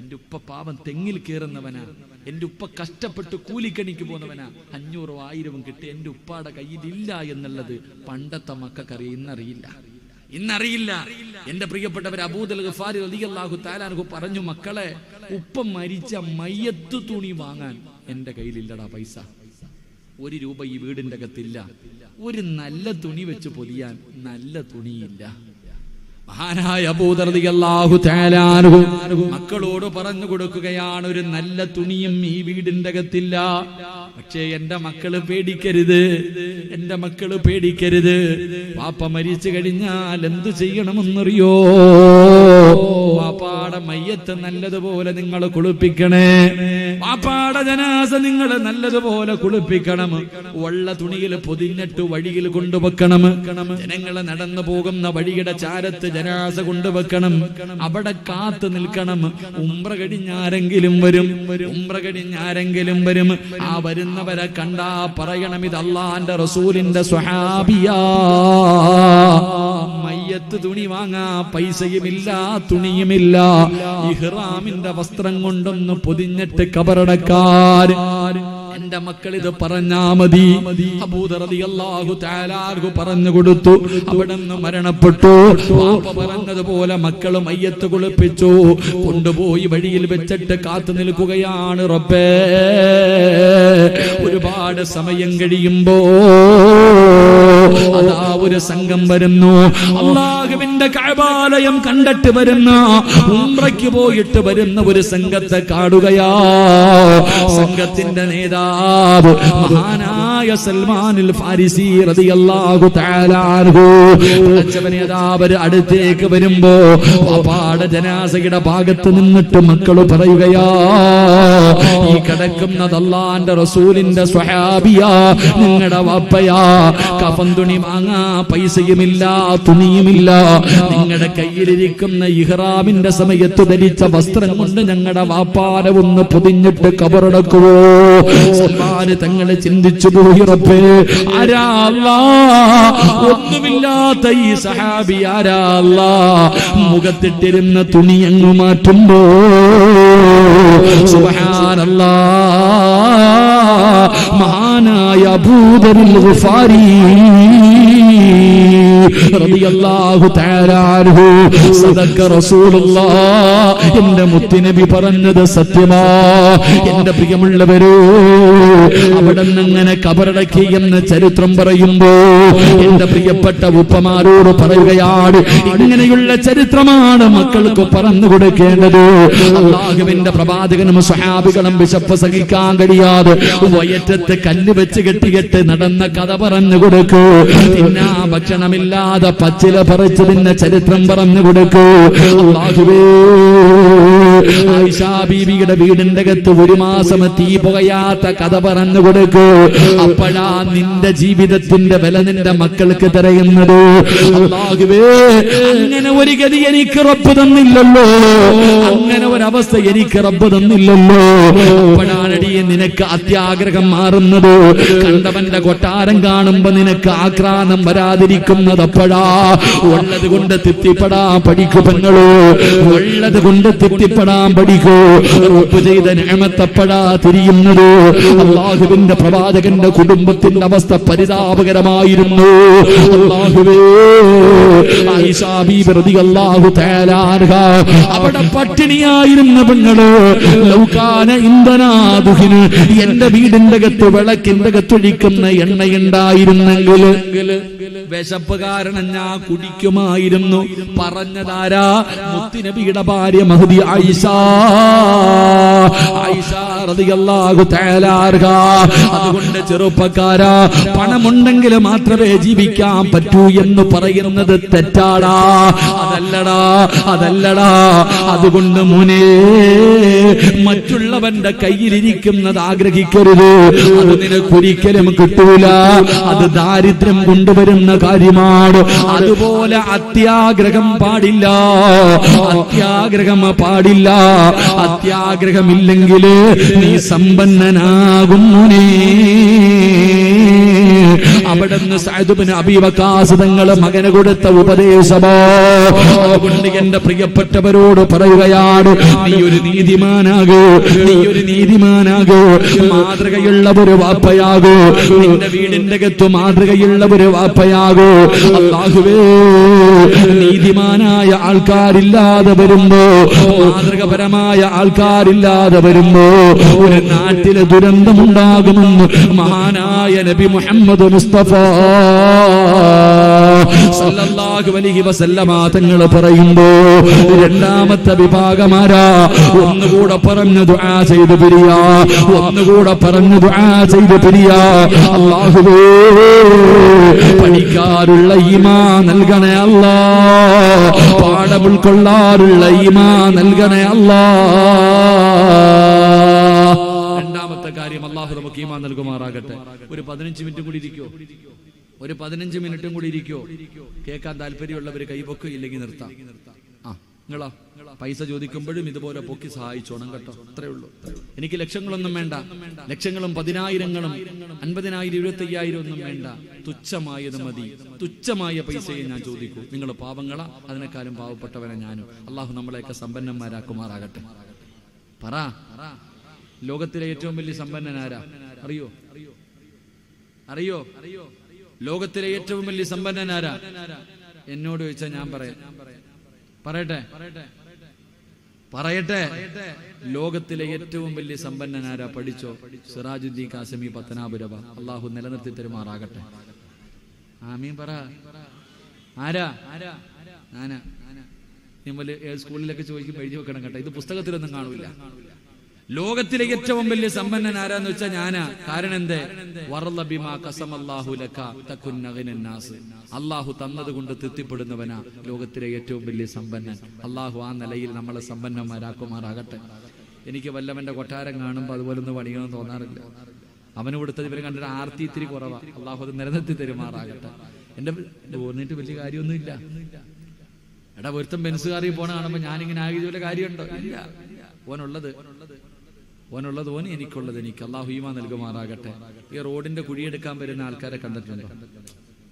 എന്റെ ഉപ്പ പാവം തെങ്ങിൽ കയറുന്നവനാ. എന്റെ ഉപ്പ കഷ്ടപ്പെട്ട് കൂലിക്കണിക്ക് പോകുന്നവനാ. 500 1000 കിട്ടി എന്റെ ഉപ്പാടെ കയ്യിലില്ല എന്നുള്ളത് പണ്ടത്തെ മക്കൾക്കറിയാം, ഇന്നറിയില്ല. എന്റെ പ്രിയപ്പെട്ടവർ, അബൂദർ ഗഫാരി റളിയല്ലാഹു തആല അൻഹു പറഞ്ഞു, മക്കളെ, ഉപ്പ മരിച്ച മയ്യത്ത് തുണി വാങ്ങാൻ എന്റെ കയ്യിലില്ലടാ പൈസ. 1 രൂപ ഈ വീടിന്റെ അകത്തില്ല. ഒരു നല്ല തുണി വെച്ച് പൊതിയാൻ നല്ല തുണിയില്ല. മഹാനായ അബൂദർ റളിയല്ലാഹു തആല അൻഹു മക്കളോട് പറഞ്ഞു കൊടുക്കുകയാണ്, ഒരു നല്ല തുണിയും ഈ വീടിന്റെ അകത്തില്ല. പക്ഷേ എന്റെ മക്കള് പേടിക്കരുത്. വാപ്പ മരിച്ചു കഴിഞ്ഞാൽ എന്തു ചെയ്യണമെന്നറിയോ? വാപ്പാടെ മയ്യത്ത് നല്ലതുപോലെ നിങ്ങൾ കുളിപ്പിക്കണേ. വാപ്പാടെ ജനാസ നിങ്ങൾ നല്ലതുപോലെ കുളിപ്പിക്കണം. വെള്ള തുണിയിൽ പൊതിഞ്ഞിട്ട് വഴിയിൽ കൊണ്ടുവെക്കണം. ജനങ്ങൾ നടന്നു പോകുന്ന വഴിയുടെ ചാരത്ത് ജനാസ കൊണ്ടുവെക്കണം. അവിടെ കാത്തു നിൽക്കണം. ഉംറ കഴിഞ്ഞാരെങ്കിലും വരും. ആ വരുന്നവരെ കണ്ടാ പറയണം, ഇത് അല്ലാഹുവിന്റെ റസൂലിന്റെ സ്വഹാബിയാ. മയ്യത്ത് തുണി വാങ്ങാ പൈസയുമില്ല, തുണിയുമില്ല. ഇഹ്റാമിന്റെ വസ്ത്രം കൊണ്ടൊന്ന് പൊതിഞ്ഞിട്ട് കബറടക്കാൻ എന്റെ മക്കൾ ഇത് പറഞ്ഞാ മതി. അബൂദർ റളിയല്ലാഹു തആല അൻഹു പറഞ്ഞു കൊടുത്തു. അവിടുന്ന് മരണപ്പെട്ടു. വാപ്പ പറഞ്ഞതുപോലെ മക്കൾ മയ്യത്ത് കുളിപ്പിച്ചു. കൊണ്ടുപോയി വഴിയിൽ വെച്ചിട്ട് കാത്തു നിൽക്കുകയാണ്. റബ്ബേ, ഒരുപാട് സമയം കഴിയുമ്പോ അതാ ഒരു സംഘം വരുന്നു. അല്ലാഹുവിന്റെ കഅബാലയം കണ്ടിട്ട് വരുന്ന, ഉംറയ്ക്ക് പോയിട്ട് വരുന്ന ഒരു സംഘത്തെ കാണുകയാ. സംഘത്തിന്റെ നേതാവ് മഹാനായ സൽമാനുൽ ഫാരിസി റളിയല്ലാഹു തആല അൻഹു നേതാവ് അടുത്തേക്ക് വരുമ്പോ വാപ്പാടെ ജനാസയുടെ ഭാഗത്ത് നിന്നിട്ട് മക്കള് പറയുകയാ, ഈ കിടക്കുന്നത് അല്ലാഹുവിന്റെ റസൂലിന്റെ സ്വഹാബിയാ, നിങ്ങളുടെ വാപ്പയാ. കഫൻ തുണി വാങ്ങാ പൈസയുമില്ല, തുണിയുമില്ല. നിങ്ങളുടെ കയ്യിലിരിക്കുന്ന ഇഹ്റാമിന്റെ സമയത്ത് ധരിച്ച വസ്ത്രം കൊണ്ട് ഞങ്ങളുടെ വാപ്പാനെ ഒന്ന് പൊതിഞ്ഞിട്ട് കബറടക്കുവോ? സൽമാന് തങ്ങളെ ചിന്തിച്ചു പോയി, റബ്ബേ, ആരാ അല്ലാഹ്, ഒന്നുമില്ലാത്ത ഈ സഹാബി ആരാ അല്ലാഹ്? മുഖത്തിട്ടിരുന്ന തുണി അങ്ങ് മാറ്റുമ്പോ സുബ്ഹാനല്ലാഹ്, മഹാനായ അബൂദറിൽ ഗഫാരി റളിയല്ലാഹു തആല അൻഹു സദഖ റസൂലുള്ളാഹ്, എന്റെ മുത്തുനബി പറഞ്ഞത് സത്യമാണ്. എന്റെ പ്രിയമുള്ളവരോ, അവിടെ നിന്നങ്ങനെ കബറടക്കി എന്ന് ചരിത്രം പറയുമ്പോ എന്റെ പ്രിയപ്പെട്ട ഉപ്പമാരോട് പറയുകയാണ്, ഇങ്ങനെയുള്ള ചരിത്രമാണ് മക്കൾക്ക് പറഞ്ഞു കൊടുക്കേണ്ടത്. അല്ലാഹുവിന്റെ പ്രവാചകനും സ്വഹാബികളും വിശപ്പ് സഹിക്കാൻ കഴിയാതെ വയറ്റത്ത് കല്ല് വെച്ച് കെട്ടികെട്ട് നടന്ന കഥ പറഞ്ഞു കൊടുക്കൂ. തിന്നാ ഭക്ഷണമില്ലാതെ പച്ചില പറിച്ചതിന്റെ ചരിത്രം പറഞ്ഞു കൊടുക്കൂ. അല്ലാഹുവേ, ആയിഷാ ബീവിയുടെ വീടിന്റെ അകത്ത് ഒരു മാസം തീ പുകയാത്ത കഥ പറഞ്ഞു കൊടുക്കൂ. അപ്പോഴാ നിന്റെ ജീവിതത്തിന്റെ വില നിന്റെ മക്കൾക്ക് തരയുന്നത്. അല്ലാഹുവേ, അങ്ങനെ ഒരു ഗതി എനിക്ക് റബ്ബ് തന്നില്ലല്ലോ, അങ്ങനെ ഒരവസ്ഥ എനിക്ക് റബ്ബ് തന്നില്ലല്ലോ. അപ്പോഴാണടി നിനക്ക് അത്യാഗ്രഹം മാറുന്നത്. കണ്ടവന്റെ കൊട്ടാരം കാണുമ്പോ നിനക്ക് ആക്രാന്തം വരാതിരിക്കുന്നത് അപ്പോഴാ. ഉള്ളത് കൊണ്ട് തൃപ്തിപ്പെടാൻ പഠിക്കൂ പെങ്ങളോ, ഉള്ളത് കൊണ്ട് തൃപ്തിപ്പെടാൻ പഠിക്കൂ. റബ്ബ് ചെയ്ത നിഅമത്തപ്പോഴാ തിരിയുന്നത്. അല്ലാഹുവിന്റെ പ്രവാചകന്റെ കുടുംബത്തിന്റെ അവസ്ഥ പരിതാപകരമായിരുന്നു. അല്ലാഹുവേ, ആയിഷാ ബീബി റളിയല്ലാഹു തആല അൻഹ അവിടെ പട്ടിണിയായിരുന്ന പെങ്ങള്. ലൗകാന ഇന്ധനാദുഹിന്, എന്റെ വീടിന്റെ അകത്ത് വിളക്കിന്റെ അകത്തൊഴിക്കുന്ന എണ്ണയുണ്ടായിരുന്നെങ്കിൽ വിശപ്പ് കാരണം ഞാൻ കുടിക്കുമായിരുന്നു. പറഞ്ഞതാരാ? മുത്തുനബിയുടെ ഭാര്യ മഹദി ആയിഷ റളിയല്ലാഹു തആല അൻഹ. അതുകൊണ്ട് ചെറുപ്പക്കാരാ, പണമുണ്ടെങ്കിൽ മാത്രമേ ജീവിക്കാൻ പറ്റൂ എന്ന് പറയുന്നത് തെറ്റാടാ. അതല്ലടാ, അതല്ലടാ. അതുകൊണ്ട് മോനെ, മറ്റുള്ളവന്റെ കയ്യിലിരിക്കുന്നത് ആഗ്രഹിക്കരുത്. അത് നിനക്കൊരിക്കലും കിട്ടൂല. അത് ദാരിദ്ര്യം കൊണ്ടുവരുന്ന കാര്യമാണ്. അതുപോലെ അത്യാഗ്രഹം പാടില്ല, അത്യാഗ്രഹം പാടില്ല. അത്യാഗ്രഹമില്ലെങ്കിൽ നീ സമ്പന്നനാകും മോനെ. അവിടുന്ന് സഅദ് ഇബ്നു അബീ വഖാസ് തങ്ങളെ മകന് കൊടുത്ത ഉപദേശമോ. അതുകൊണ്ട് എന്റെ പ്രിയപ്പെട്ടവരോട് പറയുകയാണ്, നീ ഒരു നീതിമാനാകൂ, നീ ഒരു നീതിമാനാകൂ. മാതൃകയുള്ള ഒരു വാപ്പയാകൂ. നിന്റെ വീടിന്റെ അകത്ത് മാതൃകയുള്ള ഒരു വാപ്പയാകൂ. അല്ലാഹുവേ, നീതിമാനായ ആൾക്കാരില്ലാതെ വരുമ്പോ, മാതൃകപരമായ ആൾക്കാരില്ലാതെ വരുമ്പോ ഒരു നാട്ടില് ദുരന്തമുണ്ടാകുമെന്ന് മഹാനായ നബി മുഹമ്മദ് മുസ്തഫ സല്ലല്ലാഹു അലൈഹി വസല്ലമ തങ്ങൾ പറയുമ്പോ രണ്ടാമത്തെ വിഭാഗമാരാ? ഒന്നുകൂടെ പറഞ്ഞു ദുആ ചെയ്ത് പിരിയാ, ഒന്നുകൂടെ പറഞ്ഞു ദുആ ചെയ്ത് പിരിയാ. അല്ലാഹുവേ, പഠിക്കാനുള്ള ഈമാൻ നൽകണേ അല്ലാ, പാഠം ഉൾക്കൊള്ളാനുള്ള ഈമാൻ നൽകണേ അല്ലാ. രണ്ടാമത്തെ കാര്യം, അല്ലാഹു നമുക്ക് ഈമാൻ നൽകുമാറാകട്ടെ. ഒരു 15 മിനിറ്റ് കൂടി ഇരിക്കോ? ഒരു 15 മിനിറ്റും കൂടി ഇരിക്കോ? കേൾക്കാൻ താല്പര്യമുള്ളവർ കൈപൊക്കോ, ഇല്ലെങ്കിൽ നിർത്താം. ആ, നിങ്ങളാ പൈസ ചോദിക്കുമ്പോഴും ഇതുപോലെ പൊക്കി സഹായിച്ചോണം കേട്ടോ. അത്രേ ഉള്ളൂ. എനിക്ക് ലക്ഷങ്ങളൊന്നും വേണ്ട, ലക്ഷങ്ങളും 10,000ങ്ങളും 50,000 25,000 ഒന്നും വേണ്ട. തുച്ഛമായത് മതി. തുച്ഛമായ പൈസയെ ഞാൻ ചോദിക്കൂ. നിങ്ങൾ പാവങ്ങളാ, അതിനേക്കാളും പാവപ്പെട്ടവനെ ഞാനും. അള്ളാഹു നമ്മളെയൊക്കെ സമ്പന്നന്മാരാക്കുമാറാകട്ടെ. പറ, ലോകത്തിലെ ഏറ്റവും വലിയ സമ്പന്നനാരാ? അറിയോ? അറിയോ? ലോകത്തിലെ ഏറ്റവും വലിയ സമ്പന്നനാരാ? എന്നോട് ചോദിച്ചാൽ ഞാൻ പറയാം. പറയട്ടെ? ലോകത്തിലെ ഏറ്റവും വലിയ സമ്പന്നനാരാ? പഠിച്ചോ. സിറാജുദ്ദീൻ കാസിമി പത്തനാപുരവ. അള്ളാഹു നിലനിർത്തി തരുമാറാകട്ടെ. ആമീൻ പറ. ആരാ? ഞാനാ. നമ്മൾ സ്കൂളിലൊക്കെ ചോദിക്കുമ്പോൾ എഴുതി വെക്കണം കേട്ടോ. ഇത് പുസ്തകത്തിലൊന്നും കാണൂല. ലോകത്തിലെ ഏറ്റവും വലിയ സമ്പന്നൻ ആരാന്ന് വെച്ചാൽ ഞാനാ. കാരണം എന്തേ? അള്ളാഹു തന്നത് കൊണ്ട് തൃപ്തിപ്പെടുന്നവനാ ലോകത്തിലെ ഏറ്റവും വലിയ സമ്പന്നൻ. അള്ളാഹു ആ നിലയിൽ നമ്മളെ സമ്പന്നന്മാരാക്കുമാറാകട്ടെ. എനിക്ക് വല്ലവന്റെ കൊട്ടാരം കാണുമ്പോൾ അതുപോലെ ഒന്ന് പണിയണമെന്ന് തോന്നാറില്ല. അവന് കൊടുത്തത് ഇവരെ കണ്ടിട്ട് ആർത്തി ഇത്തിരി കുറവാ. അള്ളാഹു അത് നിലനിർത്തി തരുമാറാകട്ടെ. എന്റെ തോന്നിയിട്ട് വലിയ കാര്യമൊന്നുമില്ല. എടാ, ഒരുത്തം ബെൻസുകാരി പോണ കാണുമ്പോ ഞാനിങ്ങനെ ആകിയ കാര്യമുണ്ടോ? ഇല്ല. ഓനുള്ളത് ഓന്, എനിക്കുള്ളത് എനിക്ക്. അള്ളാഹു ഈമാൻ നൽകുമാറാകട്ടെ. ഈ റോഡിന്റെ കുഴിയെടുക്കാൻ വരുന്ന ആൾക്കാരെ കണ്ടിട്ടുണ്ടോ?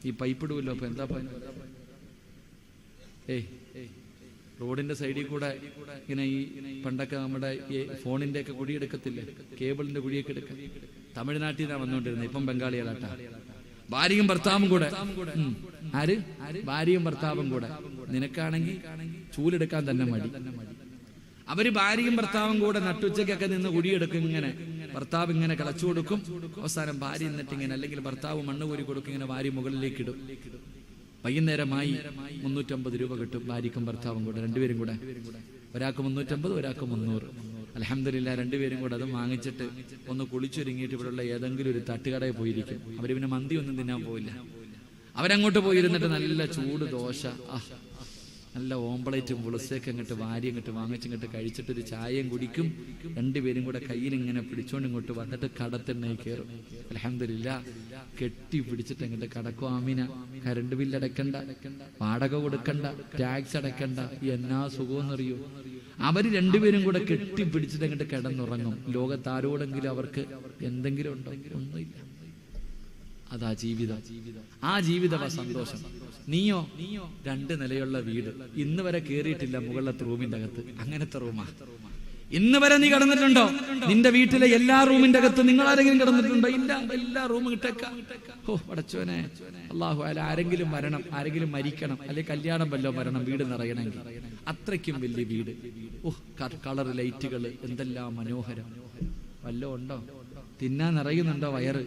ഈ പൈപ്പ് ഇടുമല്ലോ. അപ്പൊ എന്താ റോഡിന്റെ സൈഡിൽ കൂടെ ഇങ്ങനെ ഈ പണ്ടൊക്കെ നമ്മുടെ ഈ ഫോണിന്റെ ഒക്കെ കുഴിയെടുക്കത്തില്ലേ, കേബിളിന്റെ കുഴിയൊക്കെ എടുക്ക. തമിഴ്നാട്ടിൽ നിന്നാണ് വന്നുകൊണ്ടിരുന്നത്. ഇപ്പം ബംഗാളികളാട്ടാ. ഭാര്യയും ഭർത്താവും കൂടെ. ഭാര്യയും ഭർത്താവും കൂടെ. നിനക്കാണെങ്കിൽ ചൂലെടുക്കാൻ തന്നെ മടി. അവര് ഭാര്യയും ഭർത്താവും കൂടെ നട്ടുച്ചയ്ക്കൊക്കെ നിന്ന് കുടിയെടുക്കും. ഇങ്ങനെ ഭർത്താവ് ഇങ്ങനെ കിളച്ചു കൊടുക്കും. അവസാനം ഭാര്യ എന്നിട്ട് ഇങ്ങനെ, അല്ലെങ്കിൽ ഭർത്താവ് മണ്ണ് കോരി കൊടുക്കും, ഇങ്ങനെ ഭാര്യ മുകളിലേക്ക് ഇടും. വൈകുന്നേരമായി 350 രൂപ കിട്ടും ഭാര്യക്കും ഭർത്താവും കൂടെ, രണ്ടുപേരും കൂടെ. ഒരാൾക്ക് 350, ഒരാൾക്ക് 300. അൽഹംദുലില്ലാ രണ്ടുപേരും കൂടെ അതും വാങ്ങിച്ചിട്ട് ഒന്ന് കുളിച്ചൊരുങ്ങിയിട്ട് ഇവിടെയുള്ള ഏതെങ്കിലും ഒരു തട്ടുകടയിൽ പോയിരിക്കും. അവര് പിന്നെ മന്തി ഒന്നും തിന്നാൻ പോയില്ല. അവരങ്ങോട്ട് പോയിരുന്നിട്ട് നല്ല ചൂട് ദോശ, നല്ല ഓംപ്ലേറ്റും പുളിസയൊക്കെ ഇങ്ങോട്ട് വാരി ഇങ്ങോട്ട് വാങ്ങിച്ചിങ്ങോട്ട് കഴിച്ചിട്ടൊരു ചായയും കുടിക്കും. രണ്ടുപേരും കൂടെ കയ്യിൽ ഇങ്ങനെ പിടിച്ചോണ്ട് ഇങ്ങോട്ട് വന്നിട്ട് കടത്തെണ്ണയിൽ കയറും. അൽഹംദുലില്ലാ കെട്ടി പിടിച്ചിട്ട് അങ്ങോട്ട് കടക്കും. ആമിന, കറണ്ട് ബില്ല് അടക്കണ്ട, വാടക കൊടുക്കണ്ട, ടാക്സ് അടക്കണ്ട, എന്നാ സുഖമെന്നറിയോ. അവര് രണ്ടുപേരും കൂടെ കെട്ടി പിടിച്ചിട്ട് അങ്ങോട്ട് കിടന്നുറങ്ങും. ലോകത്താരോടെങ്കിലും അവർക്ക് എന്തെങ്കിലും ഉണ്ടോ? ഒന്നുമില്ല. അതാ ജീവിതം. ആ ജീവിതമാ സന്തോഷം. നീയോ 2 നിലയുള്ള വീട്, ഇന്ന് വരെ കേറിയിട്ടില്ല മുകളിലത്തെ റൂമിന്റെ അകത്ത്. അങ്ങനത്തെ റൂമാ. ഇന്ന് വരെ നീ കിടന്നിട്ടുണ്ടോ? നിന്റെ വീട്ടിലെ എല്ലാ റൂമിന്റെ അകത്ത് നിങ്ങൾ ആരെങ്കിലും കിടന്നിട്ടുണ്ടോ? ഇല്ല. എല്ലാ റൂമും ഇട്ടേക്ക. ഓ പടച്ചോനെ, അല്ലാഹു അല, ആരെങ്കിലും മരണം, ആരെങ്കിലും മരിക്കണം, അല്ലെങ്കിൽ കല്യാണം വല്ലോ മരണം, വീട് നിറയണമെങ്കിൽ അത്രയ്ക്കും വലിയ വീട്. ഓ കളർ ലൈറ്റുകൾ, എന്തെല്ലാം മനോഹരം. വല്ലോ ഉണ്ടോ? തിന്നാൻ നിറയുന്നുണ്ടോ വയറ്?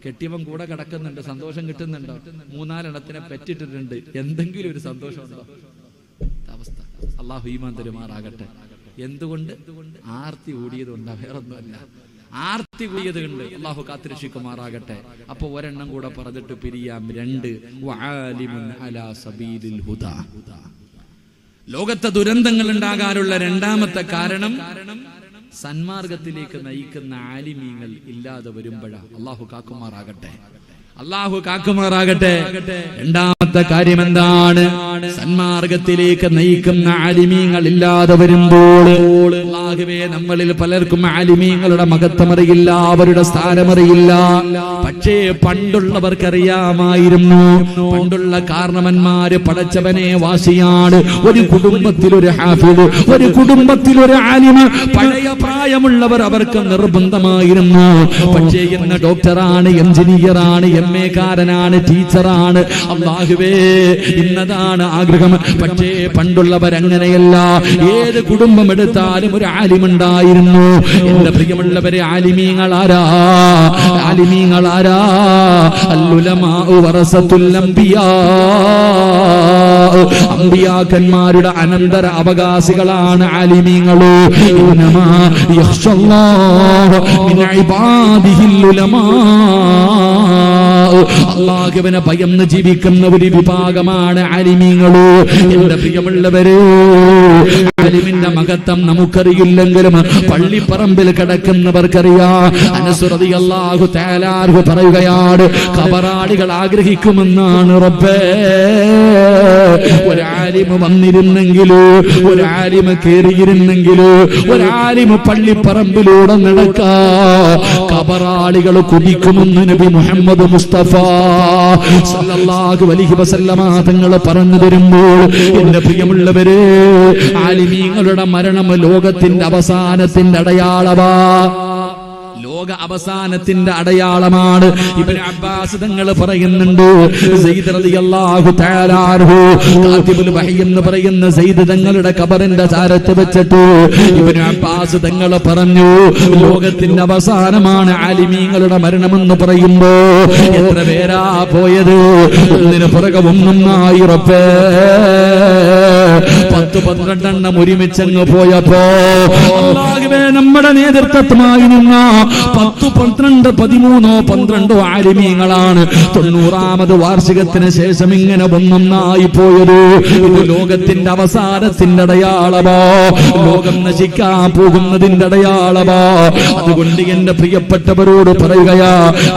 കെട്ടിയവൻ കൂടെ കിടക്കുന്നുണ്ട്, സന്തോഷം കിട്ടുന്നുണ്ടോ? 3-4 എണ്ണത്തിനെ പെറ്റിട്ടിട്ടുണ്ട്, എന്തെങ്കിലും ഒരു സന്തോഷമുണ്ടോ? അവസ്ഥ. അള്ളാഹു ഈമാൻ തരുമാറാകട്ടെ. എന്തുകൊണ്ട്? ആർത്തി ഓടിയതുകൊണ്ടാ, വേറൊന്നുമല്ല. ആർത്തി കൂടിയത് കൊണ്ട് അള്ളാഹു കാത്തിരക്ഷിക്കുമാറാകട്ടെ. അപ്പൊ ഒരെണ്ണം കൂടെ പറഞ്ഞിട്ട് പിരിയാം. 2 വആലിമുൻ അലാ സബീലിൽ ഹുദാ. ലോകത്തെ ദുരന്തങ്ങൾ ഉണ്ടാകാനുള്ള രണ്ടാമത്തെ കാരണം സന്മാർഗത്തിലേക്ക് നയിക്കുന്ന ആലിമീങ്ങൾ ഇല്ലാതെ വരുമ്പോഴാണ്. അള്ളാഹു കാക്കുമാറാകട്ടെ. അള്ളാഹു കാക്കുമാറാകട്ടെ. രണ്ടാമത്തെ കാര്യം എന്താണ്? സന്മാർഗത്തിലേക്ക് നയിക്കുന്ന ആലിമീങ്ങൾ ഇല്ലാതെ വരുമ്പോൾ അല്ലാഹുവേ, നമ്മളിൽ പലർക്കും ആലിമീങ്ങളുടെ മഹത്വമറിയില്ല, അവരുടെ സ്ഥാനമറിയില്ല. പക്ഷേ പണ്ടുള്ളവർക്കറിയാമായിരുന്നു. പണ്ടുള്ള കാരണവന്മാര് പടച്ചവനെ വാസിയാണ്. ഒരു കുടുംബത്തിൽ ഒരു ഹാഫിദ്, ഒരു കുടുംബത്തിൽ ഒരു ആലിമ്, പഴയ പ്രായമുള്ളവർ അവർക്ക് നിർബന്ധമായിരുന്നു. പക്ഷേ ഇന്ന് ഡോക്ടറാണ്, എഞ്ചിനീയറാണ്, MA കാരനാണ്, ടീച്ചറാണ്. അല്ലാഹുവേ, ഇന്നതാണ് ആഗ്രഹം. പക്ഷേ പണ്ടുള്ളവരങ്ങനെയല്ല. ഏത് കുടുംബം എടുത്താലും ഒരു ആലിമുണ്ടായിരുന്നു. എന്റെ പ്രിയമുള്ളവരെ, ആലിമീങ്ങളാരാ? ആലിമീങ്ങളാരാ? അൽഉലമാഉ വറസത്തുൽ അംബിയാ. അംബിയാക്കന്മാരുടെ അനന്തര അവകാശികളാണ് ആലിമീങ്ങള്. ഇന്നമാ യഖ്ശല്ലാഹു മിൻ ഇബാദിഹിൽ ഉലമാ. അല്ലാഹുവിനെ ഭയന്ന് ജീവിക്കുന്ന ഒരു വിഭാഗമാണ് ആലിമീങ്ങള്. എന്റെ പ്രിയമുള്ളവരെ, ആലിമിന്റെ മഹത്വം നമുക്കറിയില്ലെങ്കിലും പള്ളിപ്പറമ്പിൽ കിടക്കുന്നവർക്കറിയാം. അനസ് റളിയല്ലാഹു തആല അൻഹു പറയുകയാണ്, ഖബറാളികൾ ആഗ്രഹിക്കുമെന്നാണ് റബ്ബേ, ഒരു ആലിമ് വന്നിരുന്നെങ്കിലോ, ഒരു ആലിമ് കേറിയിരുന്നെങ്കിലോ, ഒരു ആലിമ് പള്ളിപ്പറമ്പിലൂടെ നടക്കാ, ഖബറാളികൾ കുതിക്കുമെന്ന് നബി മുഹമ്മദ് മുസ്തഫ സല്ലല്ലാഹു അലൈഹി വസല്ലമ തങ്ങൾ പറഞ്ഞു തരുമ്പോൾ, എന്റെ പ്രിയമുള്ളവരെ, ആലിമീങ്ങളുടെ മരണം ലോകത്തിന്റെ അവസാനത്തിന്റെ അടയാളമാ. ലോക അവസാനത്തിന്റെ അടയാളമാണ്. ഇബ്നു അബ്ബാസ് തങ്ങൾ പറയുന്നുണ്ട്, സയ്യിദ് റളിയല്ലാഹു തആല അൻഹു കാതിബുൽ വഹി എന്ന് പറയുന്ന സയ്യിദ് തങ്ങളുടെ ഖബറിന്റെ ചാരത്ത് വെച്ചിട്ട് ഇബ്നു അബ്ബാസ് തങ്ങൾ പറഞ്ഞു, ലോകത്തിന്റെ അവസാനമാണ് ആലിമീങ്ങളുടെ മരണമെന്ന് പറയുമ്പോ എത്ര പേരാ പോയത്? ഒന്നിന് പുറകെ ഒന്നായി റബ്ബേ 10-12 എണ്ണം ഒരുമിച്ചങ്ങ് പോയപ്പോ അല്ലാഹുവേ, നമ്മുടെ നേതൃത്വമായി നിന്ന 10, 12, 13, 12 ആലിമീങ്ങളാണ് 90ാമത് വാർഷികത്തിന് ശേഷം ഇങ്ങനെ ഒന്നായി പോയത്. ഇത് ലോകത്തിന്റെ അവസാനത്തിന്റെ അടയാളമോ, ലോകം നശിക്കാൻ പോകുന്നതിന്റെ അടയാളമോ. അതുകൊണ്ട് എന്റെ പ്രിയപ്പെട്ടവരോട് പറയുകയാ,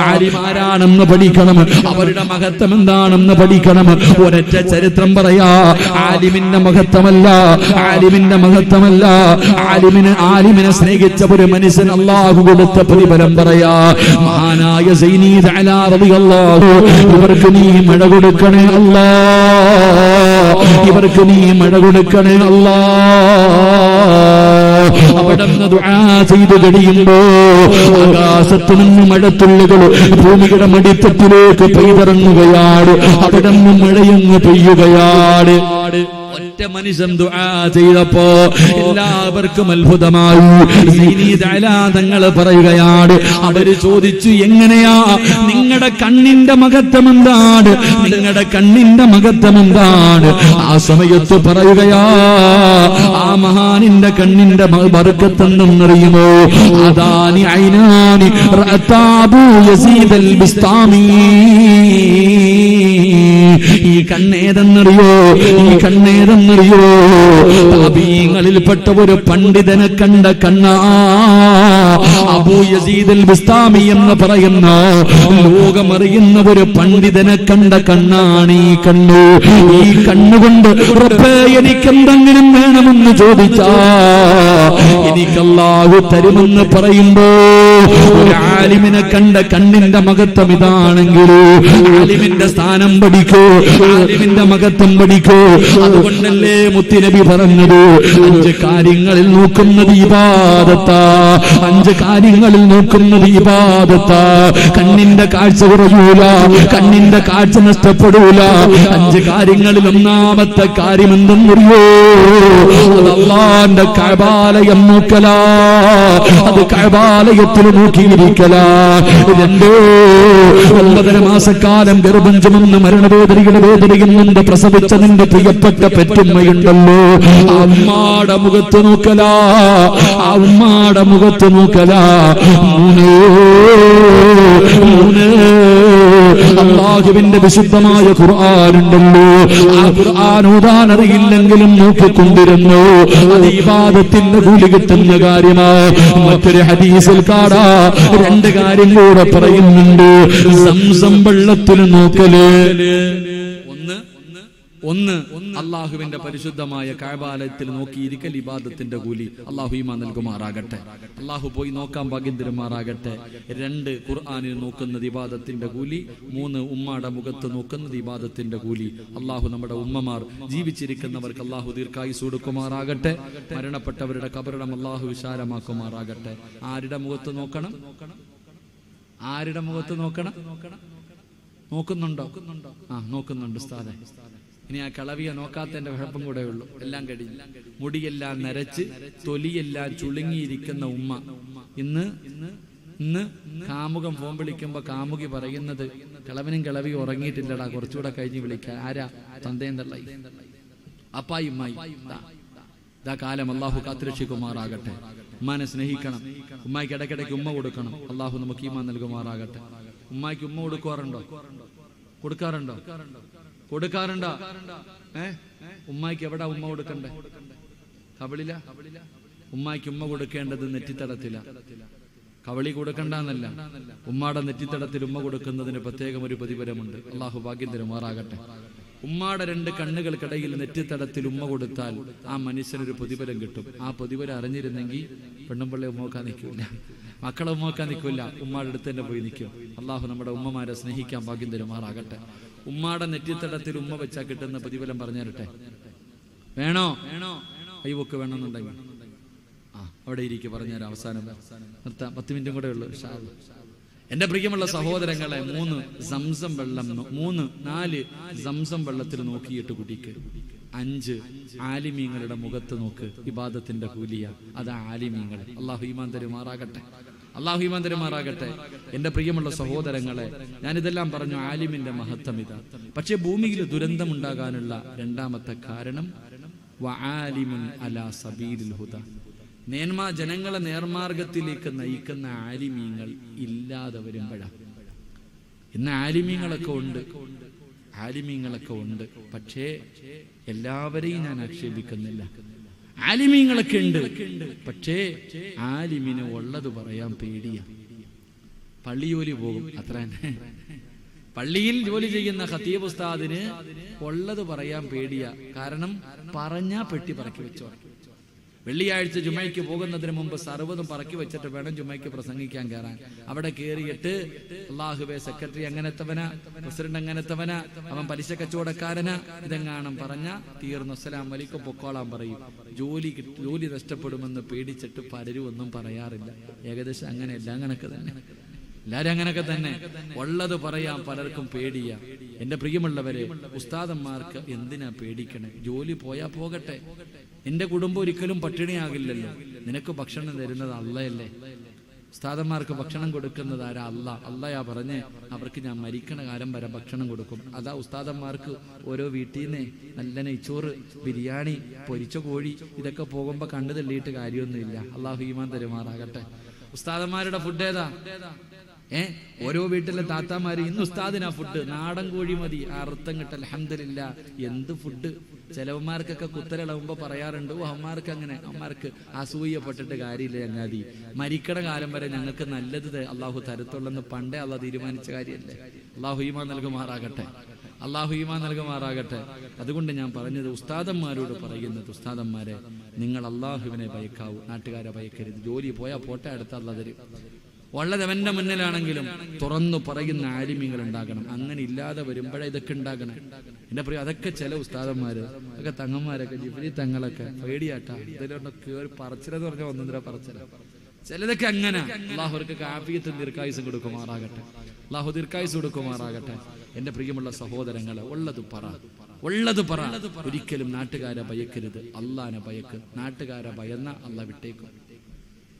ആലിമാരാണെന്ന് പഠിക്കണം, അവരുടെ മഹത്വം എന്താണെന്ന് പഠിക്കണം. ഒരൊറ്റ ചരിത്രം പറയാ, ആലിമിന്റെ മഹത്വമല്ല, ആലിമിന്റെ മഹത്വമല്ല, ആലിമിനെ സ്നേഹിച്ച ഒരു മനുഷ്യൻ അല്ലാഹു കൊടുത്ത പ്രതിഫലം പറയാ. മഹാനായ സൈനി തആല റളിയല്ലാഹു, ഇവർക്ക് നീ മഴ കൊടുക്കണേ അല്ലാ, ഇവർക്ക് നീ മഴ കൊടുക്കണേ അല്ലാ. അവിടുന്ന് ദുആ ചെയ്തു കഴിയുമ്പോ ആകാശത്തു നിന്ന് മഴത്തുള്ളികൾ ഭൂമിയുടെ മടിത്തട്ടിലേക്ക് പെയ്തിറങ്ങുകയാണ്. അവിടുന്ന് മഴയങ്ങ് പെയ്യുകയാണ്. ഒറ്റ മനുഷ്യൻ ദുആ ചെയ്തപ്പോ എല്ലാവർക്കും അത്ഭുതമായി. തങ്ങൾ പറയുകയാണ്, അവര് ചോദിച്ചു, എങ്ങനെയാ നിങ്ങളുടെ കണ്ണിന്റെ മഹത്വം എന്താണ്, നിങ്ങളുടെ കണ്ണിന്റെ മഹത്വം എന്താണ്? ആ സമയത്ത് പറയുകയാ, ആ മഹാനിന്റെ കണ്ണിന്റെ ബർക്കത്തെന്നറിയുമോ? അദാനി ഐനാനി റഅതാബു യസീദൽ ബിസ്താമി. ഈ കണ്ണേതെന്നറിയോ, ഈ കണ്ണേതെന്നറിയോ? താബീങ്ങളിൽപ്പെട്ട ഒരു പണ്ഡിതനെ കണ്ട കണ്ണാ. അബൂ യസീദൽ ബിസ്താമി എന്ന് പറയുന്ന ലോകമറിയുന്ന ഒരു പണ്ഡിതനെ കണ്ട കണ്ണാണ് ഈ കണ്ണ്. ഈ കണ്ണുകൊണ്ട് റബ്ബേ എനിക്കെന്തെങ്കിലും വേണമെന്ന് ചോദിച്ചാ എനിക്ക് അല്ലാഹു തരുമെന്ന് പറയുമ്പോ ഒരു ആലിമിനെ കണ്ട കണ്ണിന്റെ മഹത്വം ഇതാണെങ്കിലോ ആലിമിന്റെ സ്ഥാനം പഠിക്കോ, ആലിമിന്റെ മഹത്വം പഠിക്കോ. അതുകൊണ്ടല്ലേ മുത്തുനബി പറഞ്ഞത്, 5 കാര്യങ്ങളിൽ നോക്കുന്നത് ഇബാദത്താ, 5 കാര്യങ്ങളിൽ നോക്കുന്നത് ഇബാദത്താ. കണ്ണിന്റെ കാഴ്ച കുറയൂല, കണ്ണിന്റെ കാഴ്ച നഷ്ടപ്പെടൂല. 5 കാര്യങ്ങളിൽ ഒന്നാമത്തെ കാര്യം എന്തെന്നറിയോ? അത് അല്ലാഹുവിന്റെ കഅബാലയം നോക്കലാ, അത് കഅബാലയത്തിൽ നോക്കിയിരിക്കലാ. 2 9 മാസക്കാലം ഗർഭം ചുമന്ന് മരണവേദനയുടെ വേദനയുന്നുണ്ട് പ്രസവിച്ച നിന്റെ പ്രിയപ്പെട്ട പെറ്റുമ്മയുണ്ടല്ലോ, ആ ഉമ്മാടെ മുഖത്ത് നോക്കലാ, ആ ഉമ്മാടെ മുഖത്ത് നോക്കലാ. 3 അല്ലാഹുവിന്റെ വിശുദ്ധമായ ഖുർആനുണ്ടല്ലോ, ആ ഖുർആൻ ഓതാൻ അറിയില്ലെങ്കിലും നോക്കിക്കൊണ്ടിരുന്നു. അത് ഇബാദത്തിന്റെ കൂലി കിട്ടുന്ന കാര്യമാ. മറ്റൊരു ഹദീസിൽ കാണാ 2 കാര്യം കൂടെ പറയുന്നുണ്ട്. സംസം വെള്ളത്തിൽ നോക്കല്. ഒന്ന് അള്ളാഹുവിന്റെ പരിശുദ്ധമായ കഅബാലയത്തിൽ നോക്കിയിരിക്കൽ ഇബാദത്തിന്റെ കൂലി. അള്ളാഹു ഈമാൻ നൽകുമാറാകട്ടെ, അള്ളാഹു പോയി നോക്കാൻ ഭാഗ്യം തരുമാറാകട്ടെ. 2 ഖുർആനിൽ നോക്കുന്നത് ഇബാദത്തിന്റെ കൂലി. 3 ഉമ്മാടെ മുഖത്ത് നോക്കുന്നത് ഇബാദത്തിന്റെ കൂലി. അള്ളാഹു നമ്മുടെ ഉമ്മമാർ ജീവിച്ചിരിക്കുന്നവർക്ക് അള്ളാഹു ദീർഘായുസ്സ് കൊടുക്കുമാറാകട്ടെ. മരണപ്പെട്ടവരുടെ ഖബറിടം അള്ളാഹു വിശാലമാക്കുമാറാകട്ടെ. ആരുടെ മുഖത്ത് നോക്കണം? ആരുടെ മുഖത്ത് നോക്കണം? നോക്കുന്നുണ്ടോ? ആ, നോക്കുന്നുണ്ട് ഉസ്താദേ. ഇനി ആ കളവിയെ നോക്കാത്തതിന്റെ കുഴപ്പം കൂടെ ഉള്ളൂ. എല്ലാം കഴിഞ്ഞു. മുടിയെല്ലാം നരച്ച് തൊലിയെല്ലാം ചുളുങ്ങിയിരിക്കുന്ന ഉമ്മ ഇന്ന് കാമുകം ഫോൺ വിളിക്കുമ്പോ കാമുകി പറയുന്നത്, കിളവനും കിളവി ഉറങ്ങിയിട്ടില്ലടാ, കുറച്ചുകൂടെ കഴിഞ്ഞ് വിളിക്കാൻ. ആരാ? തന്തയും തള്ളായി, അപ്പായി ഉമ്മായി. ഇതാ കാലം. അള്ളാഹു കാത്തുരക്ഷിക്കുമാറാകട്ടെ. ഉമ്മാനെ സ്നേഹിക്കണം. ഉമ്മായിക്ക് ഇടയ്ക്കിടയ്ക്ക് ഉമ്മ കൊടുക്കണം. അള്ളാഹു നമുക്ക് ഈമാൻ നൽകുമാറാകട്ടെ. ഉമ്മായിക്ക് ഉമ്മ കൊടുക്കാറുണ്ടോ? കൊടുക്കാറുണ്ടോ? കൊടുക്കാറുണ്ടോ? ഉമ്മായിക്ക് എവിടെ ഉമ്മ കൊടുക്കണ്ടേ? കവിളില. ഉമ്മായിക്ക് ഉമ്മ കൊടുക്കേണ്ടത് നെറ്റിത്തടത്തില. കവളി കൊടുക്കണ്ടെന്നല്ല, ഉമ്മാടെ നെറ്റിത്തടത്തിൽ ഉമ്മ കൊടുക്കുന്നതിന് പ്രത്യേകം ഒരു പ്രതിഫലമുണ്ട്. അള്ളാഹു ഭാഗ്യം തരുമാറാകട്ടെ. ഉമ്മാടെ 2 കണ്ണുകൾക്കിടയിൽ നെറ്റിത്തടത്തിൽ ഉമ്മ കൊടുത്താൽ ആ മനുഷ്യനൊരു പ്രതിഫലം കിട്ടും. ആ പ്രതിഫലം അറിഞ്ഞിരുന്നെങ്കിൽ പെണ്ണുമ്പിള്ളെ ഉമ്മോക്കാൻ നിൽക്കില്ല, മക്കളെ ഉമ്മോക്കാൻ നിൽക്കില്ല, ഉമ്മാടെ അടുത്ത് തന്നെ പോയി നിൽക്കും. അള്ളാഹു നമ്മുടെ ഉമ്മമാരെ സ്നേഹിക്കാൻ ഭാഗ്യം തരുമാറാകട്ടെ. ഉമ്മാടെ നെറ്റിത്തടത്തിൽ ഉമ്മ വെച്ചാൽ കിട്ടുന്ന പ്രതിഫലം പറഞ്ഞു തരട്ടെ. വേണോ? കൈവൊക്കെ വേണമെന്നുണ്ടെങ്കിൽ അവിടെ ഇരിക്കും, പറഞ്ഞുതരാം. അവസാനം നിർത്താം, 10 മിനിറ്റും കൂടെ ഉള്ളു. എന്റെ പ്രിയമുള്ള സഹോദരങ്ങളെ, 3 സംസം വെള്ളം, 4 സംസം വെള്ളത്തിൽ നോക്കിയിട്ട് കുടിക്ക്. 5 ആലിമീങ്ങളുടെ മുഖത്ത് നോക്ക്. ഇബാദത്തിന്റെ കൂലിയ. അത് ആലിമീങ്ങൾ. അള്ളാഹു ഈമാൻ തരുമാറാകട്ടെ, അള്ളാഹു ഈമാൻ തരുമാറാകട്ടെ. എന്റെ പ്രിയമുള്ള സഹോദരങ്ങളെ, ഞാനിതെല്ലാം പറഞ്ഞു. ആലിമിന്റെ മഹത്വം ഇതാ. പക്ഷെ ഭൂമിയിൽ ദുരന്തം ഉണ്ടാകാനുള്ള 2ാമത്തെ കാരണം വആലിമുൻ അലാ സബീലിൽ ഹുദ. ജനങ്ങളെ നേർമാർഗത്തിലേക്ക് നയിക്കുന്ന ആലിമീങ്ങൾ ഇല്ലാതെ വരുമ്പോഴാണ്. ഇന്ന് ആലിമീങ്ങളൊക്കെ ഉണ്ട്, പക്ഷേ എല്ലാവരെയും ഞാൻ ആക്ഷേപിക്കുന്നില്ല. ആലിമീങ്ങളൊക്കെ ഉണ്ട്, പക്ഷേ ആലിമിന് ഉള്ളത് പറയാൻ പേടിയാ. പള്ളി ജോലി പോകും, അത്ര തന്നെ. പള്ളിയിൽ ജോലി ചെയ്യുന്ന ഖതീബ് ഉസ്താദിന് ഉള്ളത് പറയാൻ പേടിയാ. കാരണം പറഞ്ഞാ പെട്ടി പറക്കി വെച്ചോ. വെള്ളിയാഴ്ച ജുമയ്ക്ക് പോകുന്നതിന് മുമ്പ് സർവ്വതും പറക്കി വെച്ചിട്ട് വേണം ജുമയ്ക്ക് പ്രസംഗിക്കാൻ കയറാൻ. അവിടെ കയറിയിട്ട് അല്ലാഹുവേ, സെക്രട്ടറി അങ്ങനത്തവനാ, പ്രസിഡന്റ് അങ്ങനത്തവനാ, അവൻ പലിശ കച്ചവടക്കാരനാ, ഇതെങ്ങാനും പറഞ്ഞ തീർന്നു. അസ്സലാം വലൈക്കും പൊക്കോളാൻ പറയും. ജോലി നഷ്ടപ്പെടുമെന്ന് പേടിച്ചിട്ട് പലരും ഒന്നും പറയാറില്ല. ഏകദേശം അങ്ങനെയല്ല, കണക്ക് തന്നെ. എല്ലാരും അങ്ങനെയൊക്കെ തന്നെ. ഉള്ളത് പറയാൻ പലർക്കും പേടിയാ. എന്റെ പ്രിയമുള്ളവരെ, ഉസ്താദന്മാർക്ക് എന്തിനാ പേടിക്കണേ? ജോലി പോയാ പോകട്ടെ. നിന്റെ കുടുംബം ഒരിക്കലും പട്ടിണിയാകില്ലല്ലോ. നിനക്ക് ഭക്ഷണം തരുന്നത് അള്ളയല്ലേ? ഉസ്താദന്മാർക്ക് ഭക്ഷണം കൊടുക്കുന്നത് ആരാ? അള്ളയാ പറഞ്ഞേ, അവർക്ക് ഞാൻ മരിക്കണ കാലം വരെ ഭക്ഷണം കൊടുക്കും. അതാ ഉസ്താദന്മാർക്ക് ഓരോ വീട്ടിൽ നിന്ന് നല്ല നെയ്ച്ചോറ്, ബിരിയാണി, പൊരിച്ച കോഴി ഇതൊക്കെ പോകുമ്പോ കണ്ടു തള്ളിയിട്ട് കാര്യമൊന്നുമില്ല. അള്ളാഹു ഈമാൻ തരുമാറാകട്ടെ. ഉസ്താദന്മാരുടെ ഫുഡ് ഏതാ? ഓരോ വീട്ടിലെ താത്താമാര് ഇന്ന് ഉസ്താദിനാ ഫുഡ്, നാടൻ കോഴി മതി, അർത്ഥം കിട്ട. അൽഹംദുലില്ലാ. എന്ത് ഫുഡ്! ചിലവന്മാർക്കൊക്കെ കുത്തലിളവുമ്പോ പറയാറുണ്ട്, അമ്മമാർക്ക് അങ്ങനെ, അമ്മമാർക്ക് അസൂയപ്പെട്ടിട്ട് കാര്യമില്ല ചങ്ങാതി. മരിക്കണ കാലം വരെ ഞങ്ങൾക്ക് നല്ലത് അള്ളാഹു തരത്തുള്ളെന്ന് പണ്ടേ അള്ളാഹ് തീരുമാനിച്ച കാര്യമല്ലേ. അള്ളാഹു ഈമാൻ നൽകുമാറാകട്ടെ. അള്ളാഹു ഈമാൻ നൽകുമാറാകട്ടെ. അതുകൊണ്ട് ഞാൻ പറഞ്ഞത്, ഉസ്താദന്മാരോട് പറയുന്നത്, ഉസ്താദന്മാരെ, നിങ്ങൾ അള്ളാഹുവിനെ ഭയക്കാവൂ, നാട്ടുകാരെ ഭയക്കരുത്. ജോലി പോയാൽ പോട്ടെ, അടുത്ത അള്ളാഹ് തരും. ഉള്ളതവന്റെ മുന്നിലാണെങ്കിലും തുറന്നു പറയുന്ന ആലിമീങ്ങൾ ഉണ്ടാകണം. അങ്ങനെ ഇല്ലാതെ വരുമ്പോഴേ ഇതൊക്കെ ഉണ്ടാകണം. എന്റെ പ്രിയ, അതൊക്കെ ചില ഉസ്താദന്മാര് ഒക്കെ തങ്ങന്മാരൊക്കെ ജിബ്രീ തങ്ങളൊക്കെ പേടിയാട്ടാ. ഇതിലൊക്കെ ഒരു പറച്ചിലെന്ന് പറഞ്ഞാൽ ഒന്നൊന്നര പറച്ചില. ചിലതൊക്കെ അങ്ങനെ. അള്ളാഹുർക്ക് ആഫിയത്തും ദീർഘായുസും കൊടുക്കുമാറാകട്ടെ. അള്ളാഹു ദീർഘായുസ് കൊടുക്കുമാറാകട്ടെ. എന്റെ പ്രിയമുള്ള സഹോദരങ്ങളെ, ഉള്ളത് പറ. ഒരിക്കലും നാട്ടുകാരെ ഭയക്കരുത്, അള്ളാനെ ഭയക്ക്. നാട്ടുകാരെ ഭയന്ന അള്ളാഹ് വിട്ടേക്കും.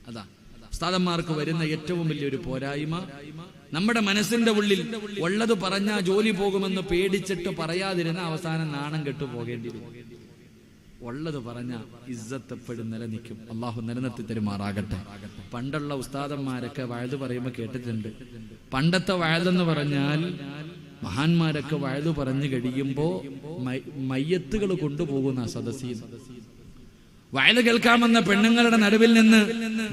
അതാ ഉസ്താദന്മാർക്ക് വരുന്ന ഏറ്റവും വലിയൊരു പോരായ്മ, നമ്മുടെ മനസ്സിന്റെ ഉള്ളിൽ ഉള്ളത് പറഞ്ഞാ ജോലി പോകുമെന്ന് പേടിച്ചിട്ട് പറയാതിരുന്ന അവസാനം നാണം കെട്ടു പോകേണ്ടി വരും. ഉള്ളത് പറഞ്ഞ ഇസ്സത്ത് എപ്പോഴും നിലനിൽക്കും. അള്ളാഹു നിലനിർത്തി തരുമാറാകട്ടെ. പണ്ടുള്ള ഉസ്താദന്മാരൊക്കെ വഅദ് പറയുമ്പോൾ കേട്ടിട്ടുണ്ട്. പണ്ടത്തെ വഅദെന്ന് പറഞ്ഞാൽ മഹാന്മാരൊക്കെ വഅദ് പറഞ്ഞു കഴിയുമ്പോ മയ്യത്തുകൾ കൊണ്ടുപോകുന്ന സദസ്സിൽ വയല് കേൾക്കാമെന്ന പെണ്ണുങ്ങളുടെ നടുവിൽ നിന്ന്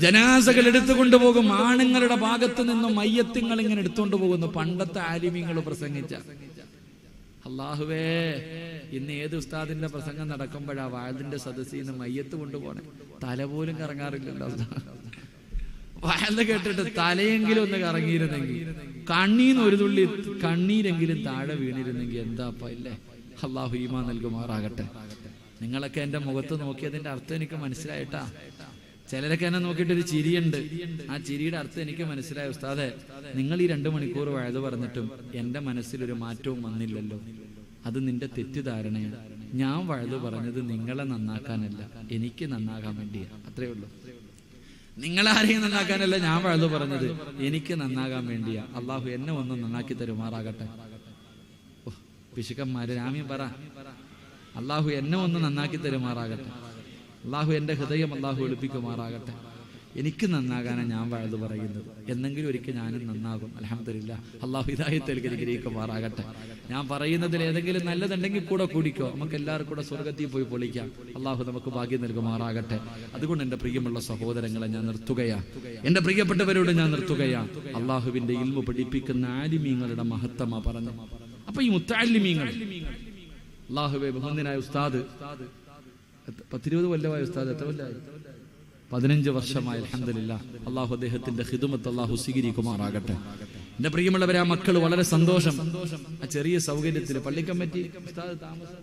ജനാസകൾ എടുത്തുകൊണ്ടുപോകും. ആണുങ്ങളുടെ ഭാഗത്ത് നിന്നും മയ്യത്തുങ്ങൾ ഇങ്ങനെ എടുത്തുകൊണ്ട് പോകുന്നു. പണ്ടത്തെ ആലിമീങ്ങൾ പ്രസംഗിച്ച. അള്ളാഹുവേ, ഇന്ന് ഏത് ഉസ്താദിന്റെ പ്രസംഗം നടക്കുമ്പോഴാ വയലിന്റെ സദസ്സിൽ നിന്ന് മയ്യത്ത് കൊണ്ടുപോണേ? തല പോലും കറങ്ങാറില്ലല്ലോ. വയല് കേട്ടിട്ട് തലയെങ്കിലും ഒന്ന് കറങ്ങിയിരുന്നെങ്കിൽ, കണ്ണീന്ന് ഒരു തുള്ളി കണ്ണീരെങ്കിലും താഴെ വീണിരുന്നെങ്കിൽ എന്താപ്പ ഇല്ലേ. അള്ളാഹു ഈമാൻ നൽകുമാറാകട്ടെ. നിങ്ങളൊക്കെ എന്റെ മുഖത്ത് നോക്കിയതിന്റെ അർത്ഥം എനിക്ക് മനസ്സിലായിട്ടാ. ചിലരൊക്കെ എന്നെ നോക്കിയിട്ടൊരു ചിരിയുണ്ട്. ആ ചിരിയുടെ അർത്ഥം എനിക്ക് മനസ്സിലായ, ഉസ്താദെ, നിങ്ങൾ ഈ 2 മണിക്കൂർ വഅദ് പറഞ്ഞിട്ടും എന്റെ മനസ്സിലൊരു മാറ്റവും വന്നില്ലല്ലോ. അത് നിന്റെ തെറ്റിദ്ധാരണയാണ്. ഞാൻ വഅദ് പറഞ്ഞത് നിങ്ങളെ നന്നാക്കാനല്ല, എനിക്ക് നന്നാകാൻ വേണ്ടിയാ. അത്രേ ഉള്ളൂ. നിങ്ങളാരെയും നന്നാക്കാനല്ല ഞാൻ വഅദ് പറഞ്ഞത്, എനിക്ക് നന്നാകാൻ വേണ്ടിയാ. അള്ളാഹു എന്നെ ഒന്ന് നന്നാക്കി തരുമാറാകട്ടെ. പിശുക്കന്മാര് ആമീൻ പറ. അള്ളാഹു എന്നെ ഒന്ന് നന്നാക്കി തരുമാറാകട്ടെ. അള്ളാഹു എൻ്റെ ഹൃദയം അള്ളാഹു എളുപ്പിക്കുമാറാകട്ടെ. എനിക്ക് നന്നാകാനാണ് ഞാൻ വഅദ് പറയുന്നത്. എന്നെങ്കിലും ഒരിക്കൽ ഞാനും നന്നാകും. അൽഹംദുലില്ലാ. അള്ളാഹു ഹിദായത്തിൽ അനുഗ്രഹിക്കുമാറാകട്ടെ. ഞാൻ പറയുന്നതിൽ ഏതെങ്കിലും നല്ലതുണ്ടെങ്കിൽ കൂടെ കൂടിക്കോ. നമുക്ക് എല്ലാവർക്കും കൂടെ സ്വർഗത്തിൽ പോയി പൊളിക്കാം. അള്ളാഹു നമുക്ക് ഭാഗ്യം നൽകുമാറാകട്ടെ. അതുകൊണ്ട് എൻ്റെ പ്രിയമുള്ള സഹോദരങ്ങളെ ഞാൻ നിർത്തുകയാ. എൻ്റെ പ്രിയപ്പെട്ടവരോട് ഞാൻ നിർത്തുകയാ. അള്ളാഹുവിൻ്റെ ഇൽമു പഠിപ്പിക്കുന്ന ആലിമീങ്ങളുടെ മഹത്വമാ പറഞ്ഞു. അപ്പൊ ഈ മുത്തഅല്ലിമീങ്ങൾ, അല്ലാഹുവേ, ബഹുമാന്യനായ ഉസ്താദ് 10-20 കൊല്ലമായ ഉസ്താദ്, എത്ര കൊല്ലമായി? 15 വർഷമായി. അൽഹംദുലില്ലാഹ്. അള്ളാഹു അദ്ദേഹത്തിന്റെ ഖിദ്മത്ത് അള്ളാഹു സ്വീകരിക്കുമാറാകട്ടെ. എന്റെ പ്രിയമുള്ളവരെ, ആ മക്കൾ വളരെ സന്തോഷം. ആ ചെറിയ സൗകര്യത്തിൽ പള്ളി കമ്മിറ്റി ഉസ്താദ് താമസം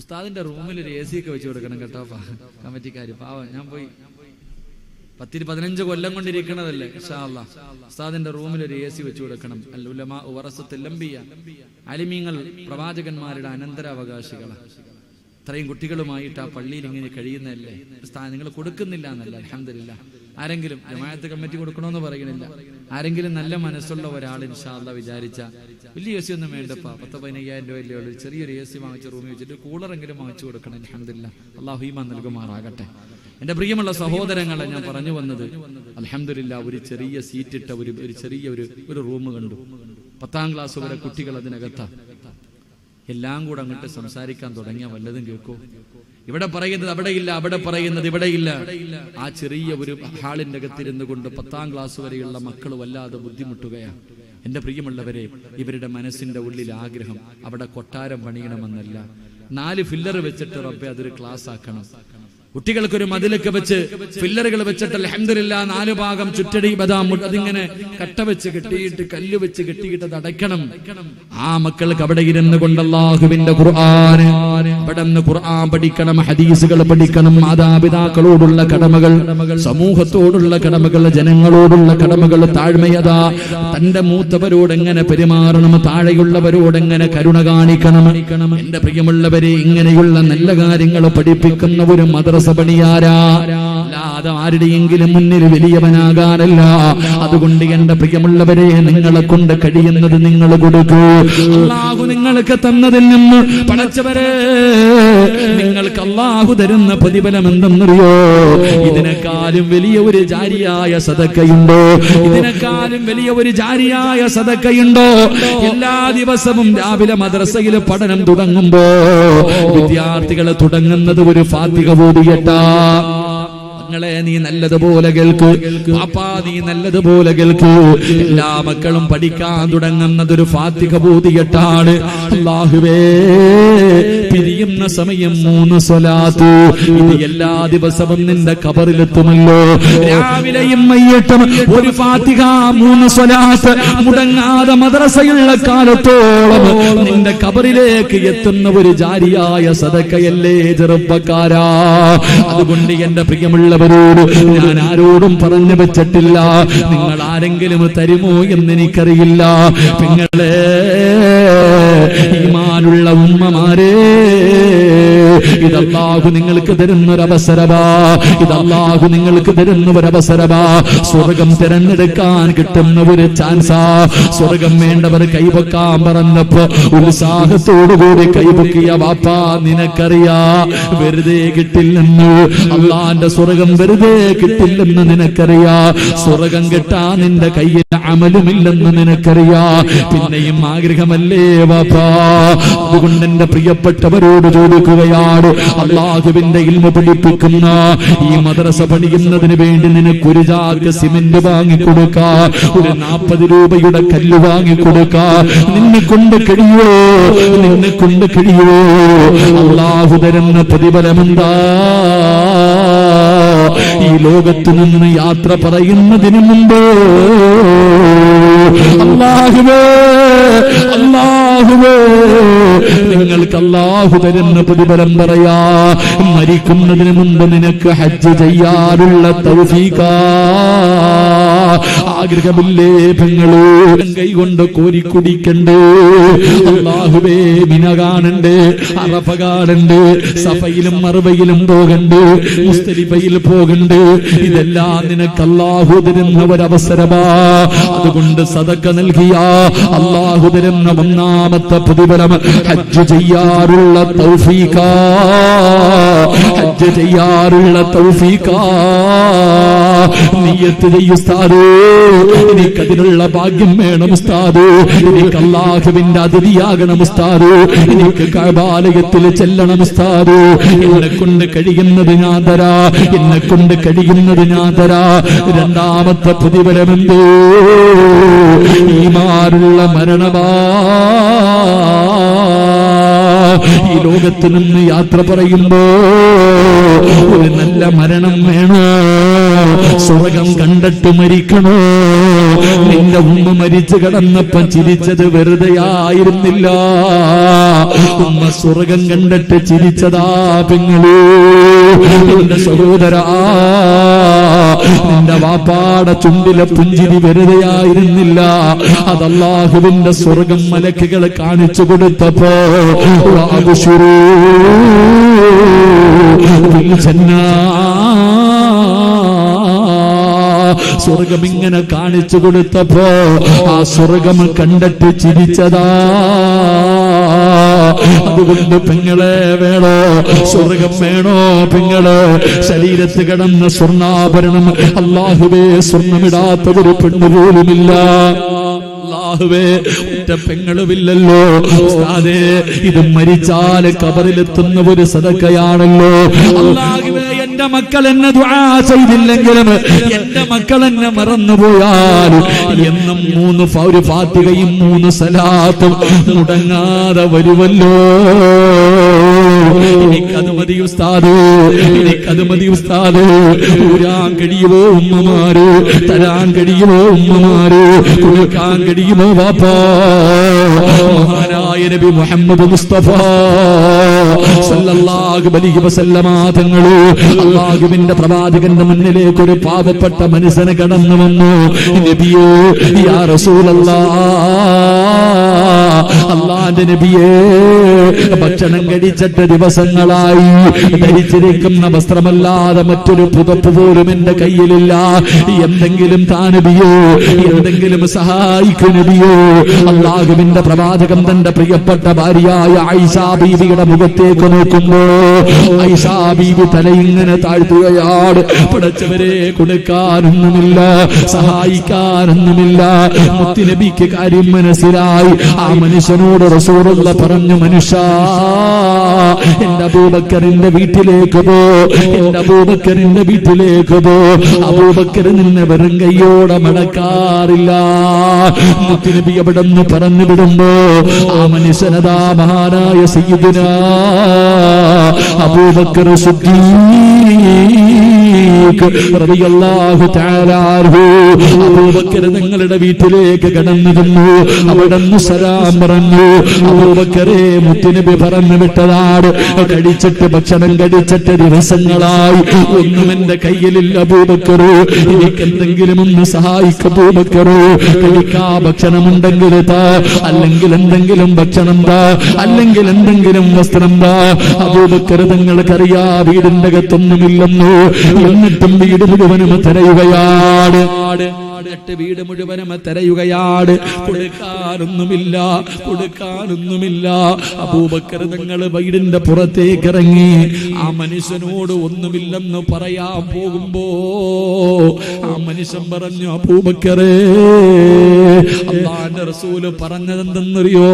ഉസ്താദിന്റെ റൂമിൽ ഒരു AC ഒക്കെ വെച്ച് കൊടുക്കണം കേട്ടോ കമ്മിറ്റിക്കാര്. പാവം, ഞാൻ പോയി 10-15 കൊല്ലം കൊണ്ടിരിക്കണതല്ലേ. ഇൻഷാ അല്ലാഹ് ഉസ്താദിന്റെ റൂമിൽ ഒരു AC വെച്ച് കൊടുക്കണം. അൽ ഉലമാ വറസത്തുൽ അംബിയ, ആലിമീങ്ങൾ പ്രവാചകന്മാരുടെ അനന്തരാവകാശികളാണ്. ഇത്രയും കുട്ടികളുമായിട്ട് ആ പള്ളിയിൽ ഇങ്ങനെ കഴിയുന്നതല്ലേ. നിങ്ങൾ കൊടുക്കുന്നില്ല എന്നല്ല, അൽഹംദുലില്ലാഹ്. ആരെങ്കിലും ജമാഅത്ത് കമ്മിറ്റി കൊടുക്കണമെന്ന് പറയണില്ല. ആരെങ്കിലും നല്ല മനസ്സുള്ള ഒരാൾ ഇൻഷാ അല്ലാഹ് വിചാരിച്ച, വലിയ AC ഒന്നും വേണ്ടപ്പാ, 10-15,000 രൂപയല്ലേ ഉള്ളൂ, ചെറിയൊരു AC വാങ്ങിച്ച് റൂമിൽ വെച്ചിട്ട് കൂളറെങ്കിലും വാങ്ങിച്ചു കൊടുക്കണം. അൽഹംദുലില്ലാഹ്. അല്ലാഹു ഈമാൻ നൽകുമാറാകട്ടെ. എന്റെ പ്രിയമുള്ള സഹോദരങ്ങളെ, ഞാൻ പറഞ്ഞു വന്നത്, അൽഹംദുലില്ലാഹ്, ഒരു ചെറിയ സീറ്റിട്ട ഒരു ചെറിയ ഒരു റൂം കണ്ടു. 10ാം ക്ലാസ് വരെ കുട്ടികൾ അതിനകത്താ. എല്ലാം കൂടെ അങ്ങോട്ട് സംസാരിക്കാൻ തുടങ്ങിയ വല്ലതും കേൾക്കോ? ഇവിടെ പറയുന്നത് അവിടെയില്ല, അവിടെ പറയുന്നത് ഇവിടെയില്ല. ആ ചെറിയ ഒരു ഹാളിന്റെ അകത്തിരുന്നു കൊണ്ട് 10ാം ക്ലാസ് വരെയുള്ള മക്കൾ വല്ലാതെ ബുദ്ധിമുട്ടുകയാണ്. എന്റെ പ്രിയമുള്ളവരെ, ഇവരുടെ മനസ്സിന്റെ ഉള്ളിൽ ആഗ്രഹം അവിടെ കൊട്ടാരം പണിയണമെന്നല്ല, 4 ഫില്ലർ വെച്ചിട്ട് റബ്ബേ അതൊരു ക്ലാസ് ആക്കണം. കുട്ടികൾക്കൊരു മതിലൊക്കെ വെച്ച് ഫില്ലറുകൾ വെച്ചിട്ട് അൽഹംദുലില്ലാഹ് 4 ഭാഗം ചുറ്റടി ബദാം അതിങ്ങനെ കട്ട വെച്ച് കെട്ടിയിട്ട് കല്ല് വെച്ച് കെട്ടിയിട്ട് അത് അടയ്ക്കണം. ആ മക്കൾക്ക് അവിടെ ഇരുന്ന് കൊണ്ട് അല്ലാഹുവിന്റെ ഖുർആൻ അവിടെ നിന്ന് ഖുർആൻ പഠിക്കണം, ഹദീസുകൾ പഠിക്കണം. മാതാപിതാക്കളോടുള്ള കടമകൾ, സമൂഹത്തോടുള്ള കടമകൾ, ജനങ്ങളോടുള്ള കടമകൾ, താഴ്മയതാ, തന്റെ മൂത്തവരോട് എങ്ങനെ പെരുമാറണം, താഴെയുള്ളവരോട് എങ്ങനെ കരുണ കാണിക്കണം. എന്റെ പ്രിയമുള്ളവരെ, ഇങ്ങനെയുള്ള നല്ല കാര്യങ്ങൾ പഠിപ്പിക്കുന്ന ഒരു മദ്രസ പണിയാരാ, അല്ലാതെ ആരുടെയെങ്കിലും മുന്നിൽ വലിയവനാകാനല്ല. അതുകൊണ്ട് എന്റെ പ്രിയമുള്ളവരെ, നിങ്ങളെ കൊണ്ട് കഴിയുന്നത് നിങ്ങൾ കൊടുക്കൂ. അല്ലാഹു നിങ്ങൾക്ക് തന്നതിൽ നിന്ന് പടച്ചവരെ നിങ്ങൾക്ക് അല്ലാഹു തരുന്ന പ്രതിഫലം എന്തെന്നറിയോ? ഇതിനേക്കാളും വലിയ ഒരു ജാരിയായ സദക്കയുണ്ടോ? ഇതിനേക്കാളും വലിയ ഒരു ജാരിയായ സദക്കയുണ്ടോ? എല്ലാ ദിവസവും രാവിലെ മദ്രസയിൽ പഠനം തുടങ്ങുമ്പോ വിദ്യാർത്ഥികൾ തുടങ്ങുന്നത് ഒരു ഫാത്തിഹ ഓതിയിട്ടാ. മക്കളെ, നീ നല്ലതുപോലെ കേൾക്കൂ, പാപ്പാ നീ നല്ലതുപോലെ കേൾക്കൂ. എല്ലാ മക്കളും പഠിക്കാൻ തുടങ്ങുന്നതൊരു ഫാത്തിഹ ഓതിയിട്ടാണ്. അല്ലാഹുവേ, പിരിയുന്ന സമയം 3 സ്വലാത്ത്, ഇത് എല്ലാ ദിവസവും നിന്റെ ഖബറിലെത്തുമല്ലോ. രാവിലെയും വൈകിട്ടും ഒരു ഫാത്തിഹ 3 സ്വലാത്ത് മുടങ്ങാതെ മദ്രസയുള്ള കാലത്തോളം നിന്റെ ഖബറിലേക്ക് എത്തുന്ന ഒരു ജാരിയായ സദക്കയല്ലേ ചെറുപ്പക്കാരാ. അതുകൊണ്ട് എന്റെ പ്രിയമുള്ളവരോട് ഞാൻ ആരോടും പറഞ്ഞു വെച്ചിട്ടില്ല. നിങ്ങൾ ആരെങ്കിലും തരുമോ എന്നെനിക്കറിയില്ല. നിങ്ങളെ ഈമാനുള്ള ഉമ്മമാരെ, ഇത് അല്ലാഹു നിങ്ങൾക്ക് തരുന്നൊരവസരമാ. ഇത് അല്ലാഹു നിങ്ങൾക്ക് തരുന്നൊരവസരമാ. സ്വർഗം തിരഞ്ഞെടുക്കാൻ കിട്ടുന്ന ഒരു ചാൻസാ. സ്വർഗം വേണ്ടവർ കൈവക്കാൻ പറഞ്ഞപ്പോ ഉത്സാഹത്തോടുകൂടി കൈവക്കിയ വാപ്പാ, നിനക്കറിയാ വെറുതെ കിട്ടില്ലെന്ന്. അള്ളാന്റെ സ്വർഗം വെറുതെ കിട്ടില്ലെന്ന് നിനക്കറിയാ. സ്വർഗം കിട്ടാൻ നിന്റെ കയ്യിൽ അമലുമില്ലെന്ന് നിനക്കറിയാ. പിന്നെയും ആഗ്രഹമല്ലേ വാപ്പാ? അതുകൊണ്ട് എന്റെ പ്രിയപ്പെട്ടവരോട് ചോദിക്കുകയാണ്, അല്ലാഹുവിന്റെ ഇൽമ പഠിപ്പിക്കുന്ന ഈ മദ്രസ പണിയുന്നതിന് വേണ്ടി നിനക്കൊരു ചാക്ക് സിമന്റ് വാങ്ങിക്കൊടുക്ക, ഒരു 40 രൂപയുടെ കല്ല് വാങ്ങിക്കൊടുക്ക. നിന്നെ കൊണ്ട് കഴിയോ? നിന്നെ കൊണ്ട് കഴിയോ? അല്ലാഹു തരുന്ന പ്രതിഫലമെന്താ? ഈ ലോകത്ത് നിന്ന് യാത്ര പറയുന്നതിന് മുമ്പ് അല്ലാഹുവേ, അല്ലാഹുവേ, നിങ്ങൾക്ക് അല്ലാഹു തരുന്ന പ്രതിഫലം പറയാ. മരിക്കുന്നതിന് മുമ്പ് നിനക്ക് ഹജ്ജ് ചെയ്യാനുള്ള തൗഫീഖാ. ആഗ്രഹമില്ലേ പെങ്ങള്? കൈകൊണ്ട് കോരിക്കുടിക്കണ്ട്. അല്ലാഹുവേ, മിന കാണണ്ട്, അറഫ കാണണ്ട്, സഫയിലും മറുവയിലും പോകണ്ട്, മുസ്തലിഫയിൽ പോകണ്ട്. ഇതെല്ലാം നിനക്ക് അല്ലാഹു തരുന്ന ഒരവസരമാ. അതുകൊണ്ട് സദക്ക നൽകിയ അല്ലാഹു തരുന്ന ഒന്നാമത്തെ പ്രതിഫലം ഹജ്ജ് ചെയ്യാറുള്ള തൗഫീഖാ. ഹജ്ജ് ചെയ്യാറുള്ള തൗഫീഖാ. നിയ്യത്ത് ചെയ്യൂ ഉസ്താദേ, എനിക്കതിനുള്ള ഭാഗ്യം വേണം ഉസ്താദേ. എനിക്ക് അല്ലാഹുവിന്റെ അതിഥിയാകണം ഉസ്താദേ. എനിക്ക് കഅബാലയത്തിൽ ചെല്ലണം ഉസ്താദേ. എന്നെ കൊണ്ട് കഴിയുന്നത് ഞാൻ തരാ, എന്നെ കൊണ്ട് കഴിയുന്നത് ഞാൻ തരാ. രണ്ടാമത്തെ പ്രതിഫലമെന്തോ? ഈമാനുള്ള മരണമാ. ഈ ലോകത്ത് നിന്ന് യാത്ര പറയുമ്പോ ഒരു നല്ല മരണം വേണോ? സ്വർഗം കണ്ടിട്ട് മരിക്കണോ? നിന്റെ ഉമ്മ മരിച്ചു കിടന്നപ്പം ചിരിച്ചത് വെറുതെ ആയിരുന്നില്ല. ഉമ്മ സ്വർഗം കണ്ടിട്ട് ചിരിച്ചതാ പെങ്ങളേ. എന്റെ സഹോദരാ, നിന്റെ വാപ്പാടെ ചുണ്ടിലെ പുഞ്ചിരി വെറുതെ ആയിരുന്നില്ല. അത് അല്ലാഹുവിന്റെ സ്വർഗം മലക്കുകൾ കാണിച്ചു കൊടുത്തപ്പോ സ്വർഗം ഇങ്ങനെ കാണിച്ചു കൊടുത്തപ്പോ ആ സ്വർഗം കണ്ടിട്ട് ചിരിച്ചതാ. അതുകൊണ്ട് പെങ്ങളെ വേണോ? സ്വർഗം വേണോ പെങ്ങളെ? ശരീരത്ത് കിടന്ന സ്വർണ്ണാഭരണം അല്ലാഹുവേ, സ്വർണ്ണമിടാത്ത ഒരു പെണ്ണ് പോലുമില്ല. അല്ലാഹുവേ, ഒറ്റ പെങ്ങളുമില്ലല്ലോ ഉസ്താദേ. ഇത് മരിച്ചാൽ കബറിലെത്തുന്ന ഒരു സദക്കയാണല്ലോ. അല്ലാഹുവേ, എന്റെ മക്കൾ എന്നെ ദുആ ചെയ്തില്ലെങ്കിലും എന്റെ മക്കൾ എന്നെ മറന്നുപോയാൽ എന്നും 3 ഫാത്തിഹയും 3 സലാത്തും മുടങ്ങാതെ വരുമല്ലോ. എനിക്കത് മതി ഉസ്താദ്, എനിക്കത് മതി ഉസ്താദ്. ഊരാൻ കഴിയുമോ ഉമ്മമാര്, തരാൻ കഴിയുമോ ഉമ്മമാര്, കൊടുക്കാൻ കഴിയുമോ വാപ്പാ? മഹാനായ നബി മുഹമ്മദ് മുസ്തഫ സല്ലല്ലാഹു അലൈഹി വസല്ലമ തങ്ങള് അല്ലാഹുവിന്റെ പ്രവാചകന്റെ മുന്നിലേക്ക് ഒരു പാവപ്പെട്ട മനുഷ്യനെ കടന്നു വന്നു. നബിയേ, യാ റസൂലല്ലാഹ്, അല്ലാഹുവിന്റെ നബിയേ, ഭക്ഷണം കഴിച്ചിട്ട് ദിവസങ്ങളായി, ധരിച്ചിരിക്കുന്ന വസ്ത്രമല്ലാതെ മറ്റൊരു പുതപ്പ് പോലും എന്റെ കയ്യിലില്ല. എന്തെങ്കിലും താ നബിയേ, എന്തെങ്കിലും സഹായിക്കൂ നബിയേ. അല്ലാഹുവിന്റെ പ്രവാചകൻ തന്റെ പ്രിയപ്പെട്ട ഭാര്യയായ ആയിഷാ ബീവിയുടെ മുഖത്തേക്ക് നോക്കുമ്പോ ആയിഷാ ബീവി തലയിങ്ങനെ താഴ്ത്തുകയാണ്. പടച്ചവരെ, കൊടുക്കാനൊന്നുമില്ല, സഹായിക്കാനൊന്നുമില്ല. മുത്തുനബിക്ക് കാര്യം മനസ്സിലായി. ആ മനുഷ്യനോട് റസൂലുള്ള പറഞ്ഞു, മനുഷ്യ, എന്റെ അബൂബക്കറിന്റെ വീട്ടിലേക്ക് പോ, എന്റെ അബൂബക്കറിന്റെ വീട്ടിലേക്ക് പോ. അബൂബക്കർ നിന്നെ വെറും കയ്യോടെ മടക്കാറില്ല. മുത്തുനബി അവിടെ നിന്ന് പറഞ്ഞു വിടുമ്പോ ആ മനുഷ്യനതാ മഹാനായ സയ്യിദുനാ അബൂബക്കർ സിദ്ദീഖ് റളിയല്ലാഹു തആല അൻഹു അബൂബക്കർ നിങ്ങളുടെ വീട്ടിലേക്ക് കടന്നിരുന്നു. അവിടെ നിന്ന് സലാം പറഞ്ഞു. അബൂബക്കറെ, മുത്തുനബി പറഞ്ഞു വിട്ടതാണ്. കഴിച്ചിട്ട് ഭക്ഷണം കഴിച്ചിട്ട് ദിവസങ്ങളായി, ഒന്നും എന്റെ കയ്യിലില്ല അബൂബക്കർ, എനിക്കെന്തെങ്കിലും ഒന്ന് സഹായിക്ക അബൂബക്കർ. കഴിക്കാ ഭക്ഷണമുണ്ടെങ്കിൽ താ, അല്ലെങ്കിൽ എന്തെങ്കിലും ഭക്ഷണം താ, അല്ലെങ്കിൽ എന്തെങ്കിലും വസ്ത്രം താ. അബൂബക്കർ തങ്ങൾക്കറിയാ വീടിന്റെ അകത്തൊന്നുമില്ലെന്നു. എന്നിട്ടും വീട് മുഴുവനും തിരയുകയാണ്. വീട് മുഴുവനും തിരയുകയാണ്. കൊടുക്കാനൊന്നുമില്ല, കൊടുക്കാനൊന്നുമില്ല. അബൂബക്കർ തങ്ങൾ വീടിന്റെ പുറത്തേക്ക് ഇറങ്ങി. ആ മനുഷ്യനോട് ഒന്നുമില്ലെന്ന് പറയാൻ പോകുമ്പോ ആ മനുഷ്യൻ പറഞ്ഞു, അബൂബക്കറേ, അല്ലാഹുവിന്റെ റസൂല് പറഞ്ഞതെന്തെന്നറിയോ?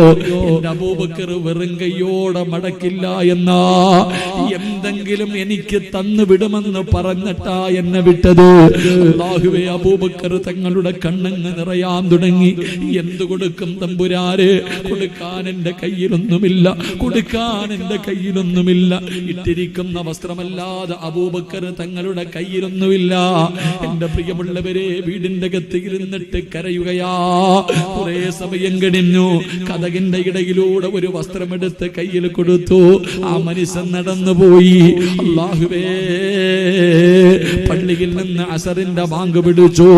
എന്റെ അബൂബക്കർ വെറും കയ്യോടെ മടക്കില്ല എന്നാ. എന്തെങ്കിലും എനിക്ക് തന്നു വിടുമെന്ന് പറഞ്ഞിട്ടാ എന്നെ വിട്ടത്. അല്ലാഹുവേ, അബൂബക്കർ തങ്ങളുടെ കണ്ണങ്ങ് നിറയാൻ തുടങ്ങി. എന്തു കൊടുക്കും തമ്പുരാരെ? കൊടുക്കാൻ എന്റെ കയ്യിലൊന്നുമില്ല, കൊടുക്കാൻ എന്റെ കയ്യിലൊന്നുമില്ല. ഇട്ടിരിക്കുന്ന വസ്ത്രമല്ലാതെ അബൂബക്കർ തങ്ങളുടെ കയ്യിലൊന്നുമില്ല. എന്റെ പ്രിയമുള്ളവരെ, വീടിന്റെ അകത്ത് ഇരുന്നിട്ട് കരയുകയാ. കുറെ സമയം കഴിഞ്ഞു. കതകിന്റെ ഇടയിലൂടെ ഒരു വസ്ത്രമെടുത്ത് കയ്യിൽ കൊടുത്തു. ആ മനുഷ്യൻ നടന്നുപോയി. അല്ലാഹുവേ, പള്ളിയിൽ നിന്ന് അസറിന്റെ ബാങ്ക് പിടിച്ചു.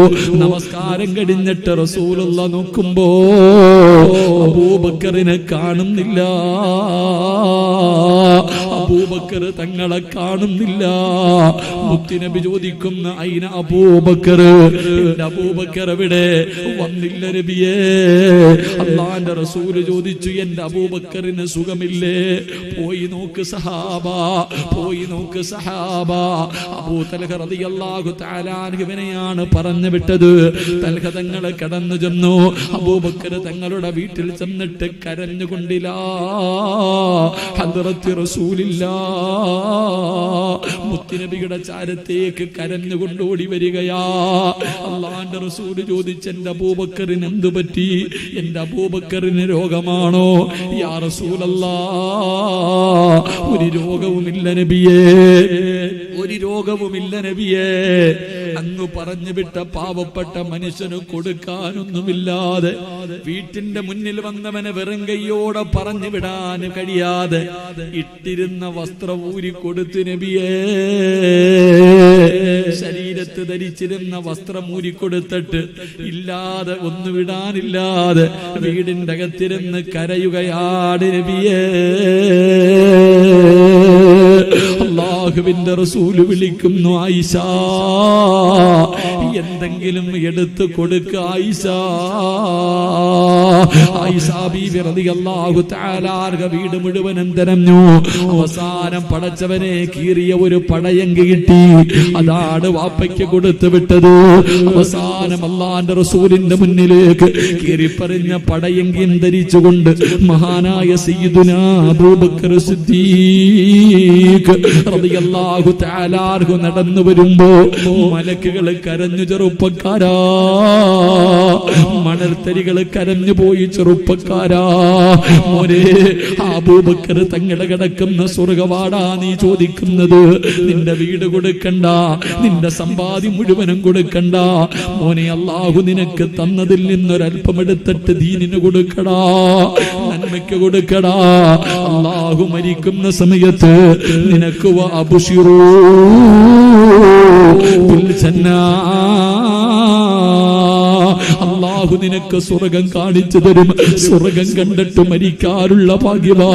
നമസ്കാരം കഴിഞ്ഞിട്ട് റസൂലുള്ള നോക്കുമ്പോ അബൂബക്കറിനെ കാണുന്നില്ല. അബൂബക്കർ തങ്ങളെ കാണുന്നില്ല. മുത്തുനബി ചോദിക്കുന്ന, അയിന അബൂബക്കർ, എന്റെ അബൂബക്കർ എവിടെ? വന്നില്ല നബിയേ. അല്ലാഹുവിന്റെ റസൂല് ചോദിച്ചു, എന്റെ അബൂബക്കറിന് സുഖമില്ലേ? പോയി നോക്ക് സഹാബ, പോയി നോക്ക് സഹാബ. അബൂ തൽഹ റളിയല്ലാഹു തആല അൻഹുവിനെയാണ് പറഞ്ഞു വിട്ടത്. തൽഹ തങ്ങൾ കടന്നു ചെന്നു. അബൂബക്കർ തങ്ങളുടെ വീട്ടിൽ ചെന്നിട്ട് കരഞ്ഞുകൊണ്ടില്ല ഹദ്റത്ത് റസൂലില്ലാ. മുത്തുനബിയുടെ ചാരത്തേക്ക് കരഞ്ഞുകൊണ്ട് ഓടി വരികയാ. അല്ലാഹുവിന്റെ റസൂല് ചോദിച്ചു, എന്റെ അബൂബക്കറിന് എന്തു പറ്റി? എന്റെ അബൂബക്കറിന് രോഗമാണോ? യാ റസൂലല്ലാഹ്, ഒരു രോഗവുമില്ല നബിയേ, ഒരു രോഗവുമില്ല നബിയേ. അങ്ങ് പറഞ്ഞു വിട്ട പാവപ്പെട്ട മനുഷ്യന് കൊടുക്കാനൊന്നുമില്ലാതെ, വീട്ടിന്റെ മുന്നിൽ വന്നവനെ വെറും കയ്യോടെ പറഞ്ഞു വിടാൻ കഴിയാതെ ഇട്ടിരുന്ന വസ്ത്രം ഊരി കൊടുത്തു നബിയേ. ശരീരത്ത് ധരിച്ചിരുന്ന വസ്ത്രം ഊരിക്കൊടുത്തിട്ട് ഇല്ലാതെ ഒന്നു വിടാനില്ലാതെ വീടിന്റെ അകത്തിരുന്ന് കരയുകയാണ് നബിയേ. അല്ലാഹുവിന്റെ റസൂല് വിളിക്കുന്നു, ആയിഷ, എന്തെങ്കിലും എടുത്തു കൊടുക്ക ആയിഷ. ആയിഷ ബീവി റളിയല്ലാഹു തആല അൻഹ വീട് മുഴുവനും തിരഞ്ഞു. അവസാനം പടച്ചവനെ കീറിയ ഒരു പടയങ്കി കിട്ടി. അതാണ് വാപ്പയ്ക്ക് കൊടുത്തു വിട്ടത്. അവസാനം അല്ലാഹുവിന്റെ റസൂലിന്റെ മുന്നിലേക്ക് കീറിപ്പറിഞ്ഞ പടയങ്കിയും ധരിച്ചുകൊണ്ട് മഹാനായ സയ്യിദുനാ അബൂബക്കർ സിദ്ദീഖ് റളിയല്ലാഹു റളിയല്ലാഹു തആല അൻഹു നടന്നു വരുമ്പോ മലക്കുകൾ കരഞ്ഞു, ചെറുപ്പക്കാരാ, മണൽത്തരികൾ കരഞ്ഞു പോയി, ചെറുപ്പക്കാരാ. മോനെ അബൂബക്കർ തങ്ങളെ കിടക്കുന്ന സ്വർഗവാടാ നീ ചോദിക്കുന്നത്? നിന്റെ വീട് കൊടുക്കണ്ട, നിന്റെ സമ്പാദ്യം മുഴുവനും കൊടുക്കണ്ട മോനെ. അല്ലാഹു നിനക്ക് തന്നതിൽ നിന്നൊരൽപ്പം എടുത്തിട്ട് ദീനിന് കൊടുക്കടാ, നന്മയ്ക്ക് കൊടുക്കടാ. അല്ലാഹു മരിക്കുന്ന സമയത്ത് നിനക്ക് വഅബ്ശിറൂ ബിൽ ജന്നാ, അല്ലാഹു നിനക്ക് സ്വർഗം കാണിച്ചു തരും. സ്വർഗം കണ്ടിട്ട് മരിക്കാനുള്ള ഭാഗ്യവാ.